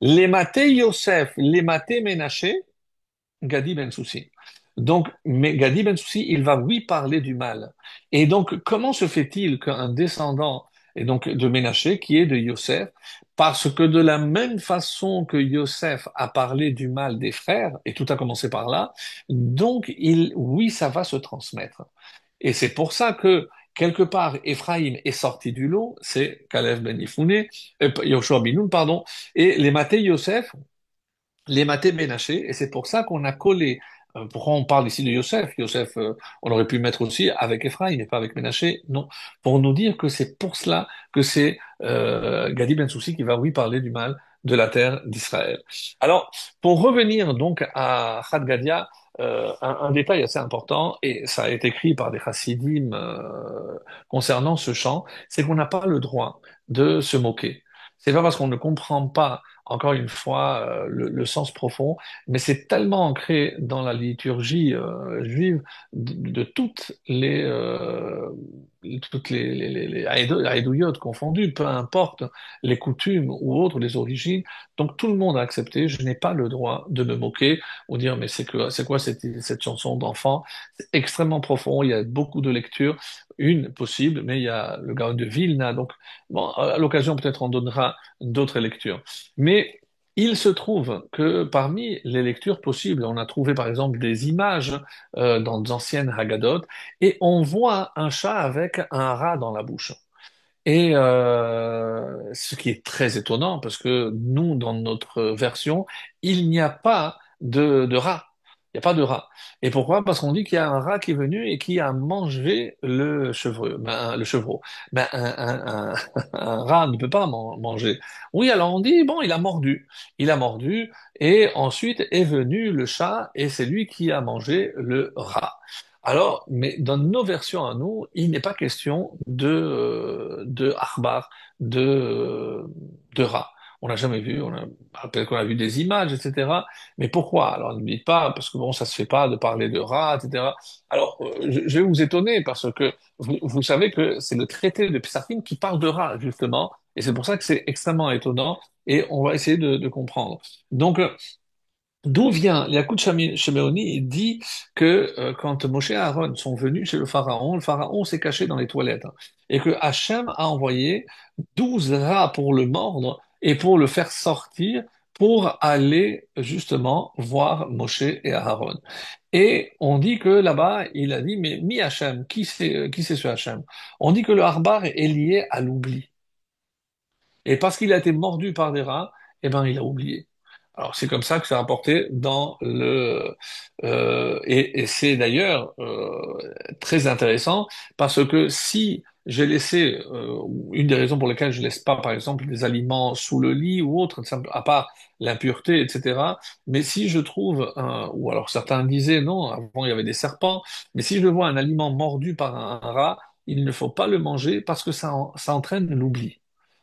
Les matés Yosef, les matés Ménaché, Gadi Ben Soussi. Donc, mais Gadi Ben Soussi, il va oui parler du mal. Et donc, comment se fait-il qu'un descendant, et donc de Ménaché, qui est de Yosef, parce que de la même façon que Yosef a parlé du mal des frères, et tout a commencé par là, donc oui, ça va se transmettre. Et c'est pour ça que quelque part, Éphraïm est sorti du lot, c'est Caleb Ben Yifouné, Yoshua bin Nun, pardon, et les matés Yosef les matés Ménaché, et c'est pour ça qu'on a collé. Pourquoi on parle ici de Yosef? Yosef, on aurait pu mettre aussi avec Ephraïm, mais pas avec Ménaché. Non, pour nous dire que c'est pour cela que c'est Gadi Ben Soussi qui va, oui, parler du mal de la terre d'Israël. Alors, pour revenir donc à Chad Gadia, un détail assez important, et ça a été écrit par des chassidim concernant ce chant, c'est qu'on n'a pas le droit de se moquer. C'est pas parce qu'on ne comprend pas encore une fois, le sens profond, mais c'est tellement ancré dans la liturgie juive de toutes les haïdouillottes confondues, peu importe les coutumes ou autres, les origines. Donc tout le monde a accepté. Je n'ai pas le droit de me moquer ou dire mais c'est quoi cette chanson d'enfant? C'est extrêmement profond. Il y a beaucoup de lectures, une possible, mais il y a le Gaon de Vilna. Donc bon, à l'occasion peut-être on donnera d'autres lectures. Mais il se trouve que parmi les lectures possibles, on a trouvé par exemple des images dans d'anciennes Haggadot, et on voit un chat avec un rat dans la bouche. Et ce qui est très étonnant, parce que nous, dans notre version, il n'y a pas de rat. Il n'y a pas de rat. Et pourquoi? Parce qu'on dit qu'il y a un rat qui est venu et qui a mangé le chevreux, le chevreau. Un rat ne peut pas manger. Oui, alors on dit, bon, il a mordu. Il a mordu, et ensuite est venu le chat, et c'est lui qui a mangé le rat. Alors, mais dans nos versions à nous, il n'est pas question de Akhbar, de rat. On n'a jamais vu, peut-être qu'on a vu des images, etc. Mais pourquoi? Alors, ne me dites pas, parce que bon, ça se fait pas de parler de rat, etc. Alors, je vais vous étonner, parce que vous savez que c'est le traité de Psachim qui parle de rat, justement, et c'est pour ça que c'est extrêmement étonnant, et on va essayer de comprendre. Donc, d'où vient Yakut Shemeoni? Il dit que quand Moshe et Aaron sont venus chez le pharaon s'est caché dans les toilettes, hein, et que Hachem a envoyé 12 rats pour le mordre et pour le faire sortir pour aller justement voir Moshe et Aaron. Et on dit que là-bas, il a dit, mais mi Hachem, qui c'est ce Hachem? On dit que le Harbar est lié à l'oubli. Et parce qu'il a été mordu par des rats, eh ben, il a oublié. Alors, c'est comme ça que c'est rapporté dans le... et c'est d'ailleurs très intéressant parce que si j'ai laissé... une des raisons pour lesquelles je laisse pas, par exemple, des aliments sous le lit ou autre, à part l'impureté, etc. Mais si je trouve ou alors certains disaient non, avant il y avait des serpents, mais si je vois un aliment mordu par un rat, il ne faut pas le manger parce que ça entraîne l'oubli.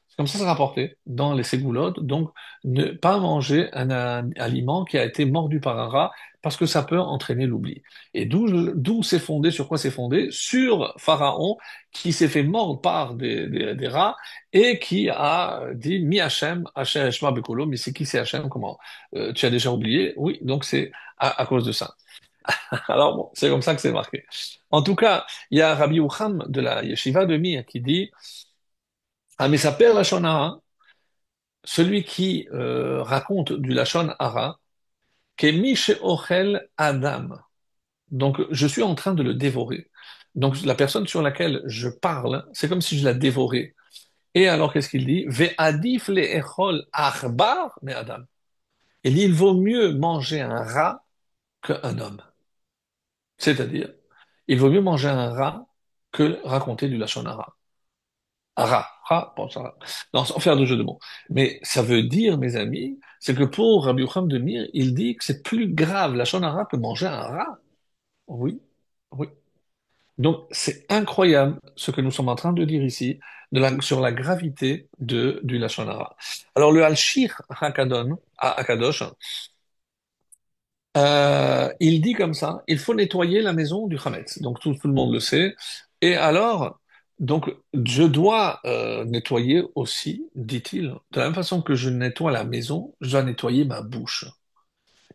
C'est comme ça c'est rapporté dans les ségoulottes. Donc, ne pas manger un aliment qui a été mordu par un rat parce que ça peut entraîner l'oubli. Et d'où c'est fondé, sur quoi c'est fondé? Sur Pharaon qui s'est fait mordre par des rats et qui a dit Mi Hachem, Hachem Shema Bekolo, mais c'est qui c'est Hachem? Comment? Tu as déjà oublié? Oui, donc c'est à cause de ça. Alors bon, c'est comme ça que c'est marqué. En tout cas, il y a Rabbi Ucham de la Yeshiva de Mir qui dit ah, mais ça perd Lachon Hara, celui qui raconte du Lachon Hara, Kemi Ochel Adam. Donc, je suis en train de le dévorer. Donc, la personne sur laquelle je parle, c'est comme si je la dévorais. Et alors, qu'est-ce qu'il dit? Ve'adif le'echol achbar mais Adam. Il dit, il vaut mieux manger un rat qu'un homme. C'est-à-dire, il vaut mieux manger un rat que raconter du Lachon Hara. Bon, ça, non, sans faire de jeu de mots. Mais ça veut dire, mes amis, c'est que pour Rabbi Yochanan de Mir, il dit que c'est plus grave la shonara que manger un rat. Oui, oui. Donc, c'est incroyable ce que nous sommes en train de dire ici sur la gravité du Lachon Hara. Alors, le Al-Shir Hakadosh, il dit comme ça, il faut nettoyer la maison du Hametz. Donc, tout le monde le sait. Et alors, Donc, je dois nettoyer aussi, dit-il, de la même façon que je nettoie la maison, je dois nettoyer ma bouche.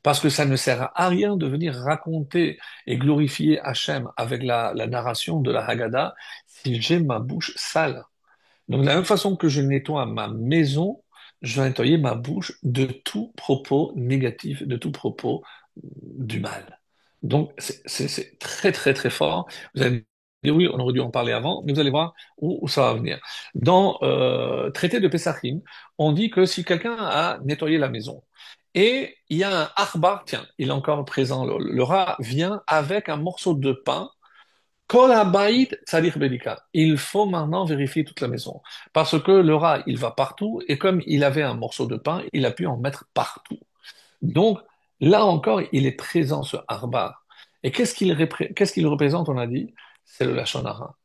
Parce que ça ne sert à rien de venir raconter et glorifier Hachem avec la narration de la Haggadah si j'ai ma bouche sale. Donc, de la même façon que je nettoie ma maison, je dois nettoyer ma bouche de tout propos négatif, de tout propos du mal. Donc, c'est très, très, très fort. Vous allez dire, oui, on aurait dû en parler avant, mais vous allez voir où ça va venir. Dans traité de Pessachim, on dit que si quelqu'un a nettoyé la maison, et il y a un arbar, tiens, il est encore présent, le rat vient avec un morceau de pain. Kol habayit tzarich bedika. Il faut maintenant vérifier toute la maison. Parce que le rat, il va partout, et comme il avait un morceau de pain, il a pu en mettre partout. Donc, là encore, il est présent, ce Arbar. Et qu'est-ce qu'il représente, on a dit? C'est le Lachon Hara.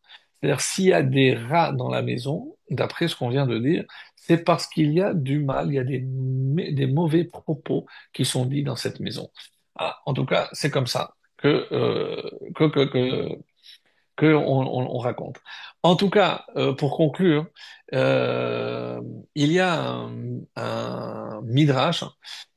C'est-à-dire, s'il y a des rats dans la maison, d'après ce qu'on vient de dire, c'est parce qu'il y a du mal, il y a des mauvais propos qui sont dits dans cette maison. Ah, en tout cas, c'est comme ça que on raconte. En tout cas, pour conclure, il y a un midrash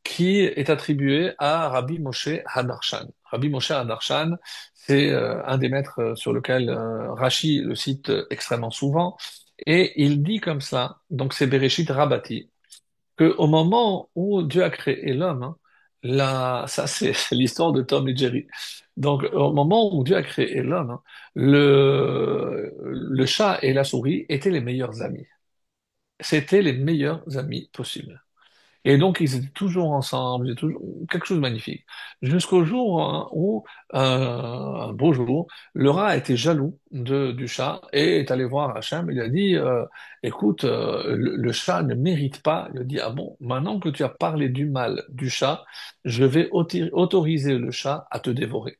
qui est attribué à Rabbi Moshe Hadarshan. Rabbi Moshe Hadarshan, c'est un des maîtres sur lequel Rashi le cite extrêmement souvent, et il dit comme ça, donc c'est Bereshit Rabbati, que au moment où Dieu a créé l'homme, hein, ça c'est l'histoire de Tom et Jerry. Donc au moment où Dieu a créé l'homme, hein, le chat et la souris étaient les meilleurs amis. C'était les meilleurs amis possibles. Et donc, ils étaient toujours ensemble, c'était toujours quelque chose de magnifique. Jusqu'au jour hein, où, un beau jour, le rat a été jaloux du chat et est allé voir Hachem. Il a dit, écoute, le chat ne mérite pas. Il a dit, ah bon, maintenant que tu as parlé du mal du chat, je vais autoriser le chat à te dévorer.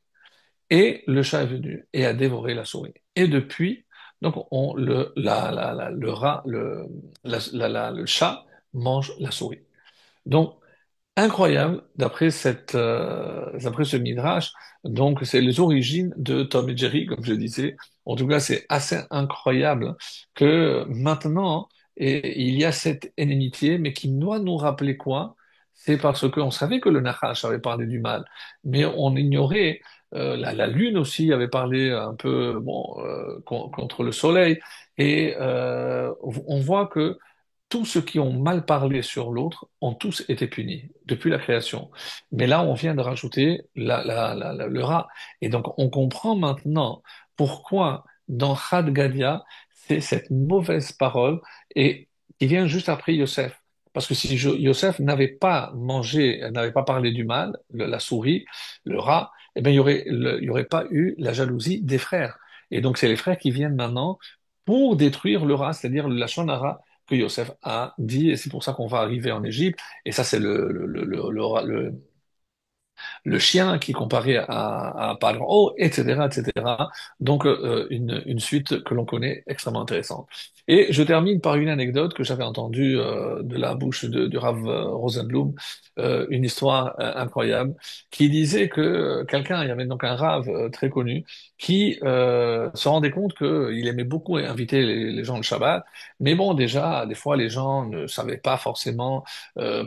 Et le chat est venu et a dévoré la souris. Et depuis, donc, le rat, le chat mange la souris. Donc, incroyable, d'après ce midrash. Donc, c'est les origines de Tom et Jerry, comme je disais. En tout cas, c'est assez incroyable que maintenant, il y a cette inimitié, mais qui doit nous rappeler quoi? C'est parce qu'on savait que le Nachash avait parlé du mal, mais on ignorait, la lune aussi avait parlé un peu, bon, contre le soleil, et on voit que tous ceux qui ont mal parlé sur l'autre ont tous été punis depuis la création. Mais là, on vient de rajouter le rat. Et donc, on comprend maintenant pourquoi dans Had Gadia, c'est cette mauvaise parole et qui vient juste après Yosef. Parce que si Yosef n'avait pas mangé, n'avait pas parlé du mal, la souris, le rat, eh bien, il y aurait pas eu la jalousie des frères. Et donc, c'est les frères qui viennent maintenant pour détruire le rat, c'est-à-dire le Lachon Hara que Yosef a dit, et c'est pour ça qu'on va arriver en Égypte, et ça c'est le chien qui est comparé à Paro, etc., etc. Donc une suite que l'on connaît extrêmement intéressante. Et je termine par une anecdote que j'avais entendue de la bouche du Rav Rosenblum, une histoire incroyable, qui disait que quelqu'un, il y avait donc un Rav très connu, qui se rendait compte qu'il aimait beaucoup inviter les gens le Shabbat, mais bon, déjà, des fois, les gens ne savaient pas forcément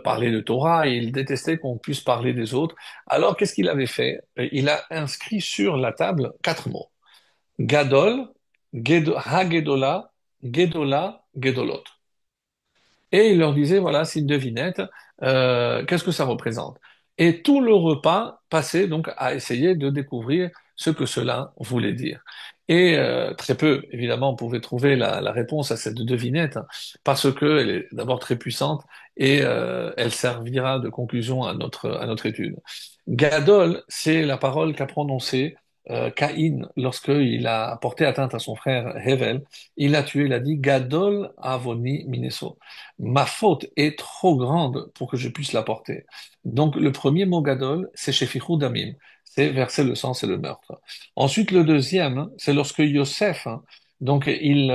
parler de Torah, et ils détestaient qu'on puisse parler des autres. Alors, qu'est-ce qu'il avait fait? Il a inscrit sur la table quatre mots. Gadol, Hagedola, Gedola, Gedolot. Et il leur disait, voilà, c'est une devinette, qu'est-ce que ça représente? Et tout le repas passait donc à essayer de découvrir ce que cela voulait dire. Et très peu, évidemment, on pouvait trouver la réponse à cette devinette, hein, parce qu'elle est d'abord très puissante et elle servira de conclusion à notre étude. Gadol, c'est la parole qu'a prononcée Caïn lorsqu'il a porté atteinte à son frère Hevel. Il l'a tué, il a dit Gadol Avoni Mineso. Ma faute est trop grande pour que je puisse la porter. Donc le premier mot Gadol, c'est Shefichud Damim, c'est verser le sang, c'est le meurtre. Ensuite, le deuxième, hein, c'est lorsque Yosef, hein, donc il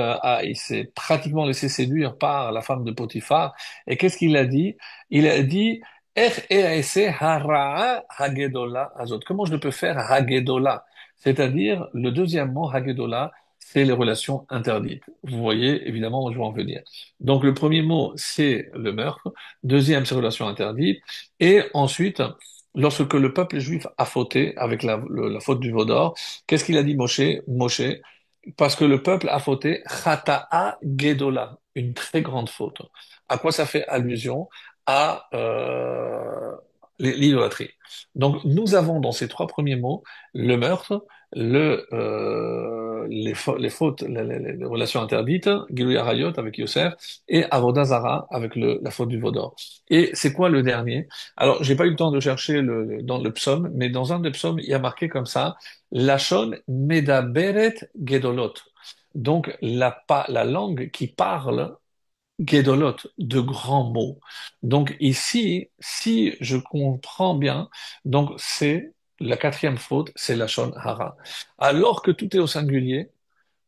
s'est pratiquement laissé séduire par la femme de Potiphar. Et qu'est-ce qu'il a dit? Il a dit Er e'ase hara'a hagedola azot. Comment je peux faire hagedola? C'est-à-dire, le deuxième mot, hagedola, c'est les relations interdites. Vous voyez, évidemment, où je veux en venir. Donc, le premier mot, c'est le meurtre. Deuxième, c'est relations interdites. Et ensuite, lorsque le peuple juif a fauté avec la faute du veau d'or, qu'est-ce qu'il a dit Moshe? Moshe, parce que le peuple a fauté, chata'a gedola, une très grande faute. À quoi ça fait allusion? À l'idolâtrie. Donc, nous avons dans ces trois premiers mots le meurtre, les fautes, les relations interdites, Gilui Arayot avec Yosef, et Avodah Zarah avec la faute du veau d'or. Et c'est quoi le dernier? Alors, j'ai pas eu le temps de chercher dans le psaume, mais dans un des psaumes, il y a marqué comme ça, Lachon Medaberet Gedolot. Donc, la langue qui parle Gedolot, de grands mots. Donc ici, si je comprends bien, donc c'est la quatrième faute, c'est la Lachon Hara. Alors que tout est au singulier,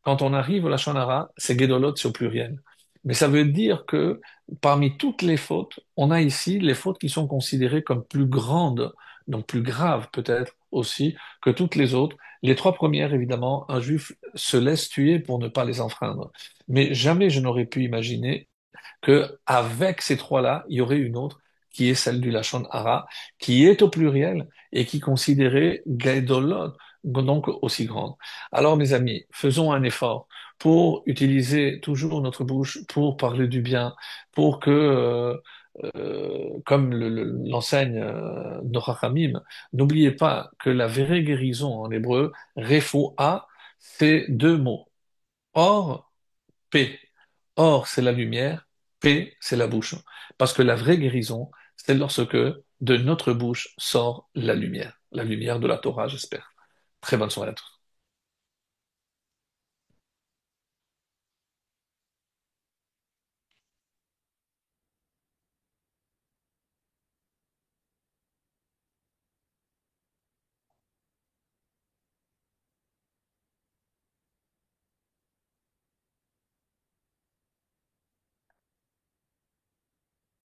quand on arrive au Lachon Hara, c'est Gedolot, c'est au pluriel. Mais ça veut dire que parmi toutes les fautes, on a ici les fautes qui sont considérées comme plus grandes, donc plus graves peut-être aussi que toutes les autres. Les trois premières, évidemment, un juif se laisse tuer pour ne pas les enfreindre. Mais jamais je n'aurais pu imaginer que avec ces trois-là, il y aurait une autre qui est celle du Lachon Hara, qui est au pluriel et qui est considérée Gaïdolot, donc aussi grande. Alors, mes amis, faisons un effort pour utiliser toujours notre bouche pour parler du bien, pour que, comme l'enseigne nos Chachamim, n'oubliez pas que la vraie guérison en hébreu, refoua, c'est deux mots. Or, P. Or, c'est la lumière, P, c'est la bouche. Parce que la vraie guérison, c'est lorsque de notre bouche sort la lumière de la Torah, j'espère. Très bonne soirée à tous.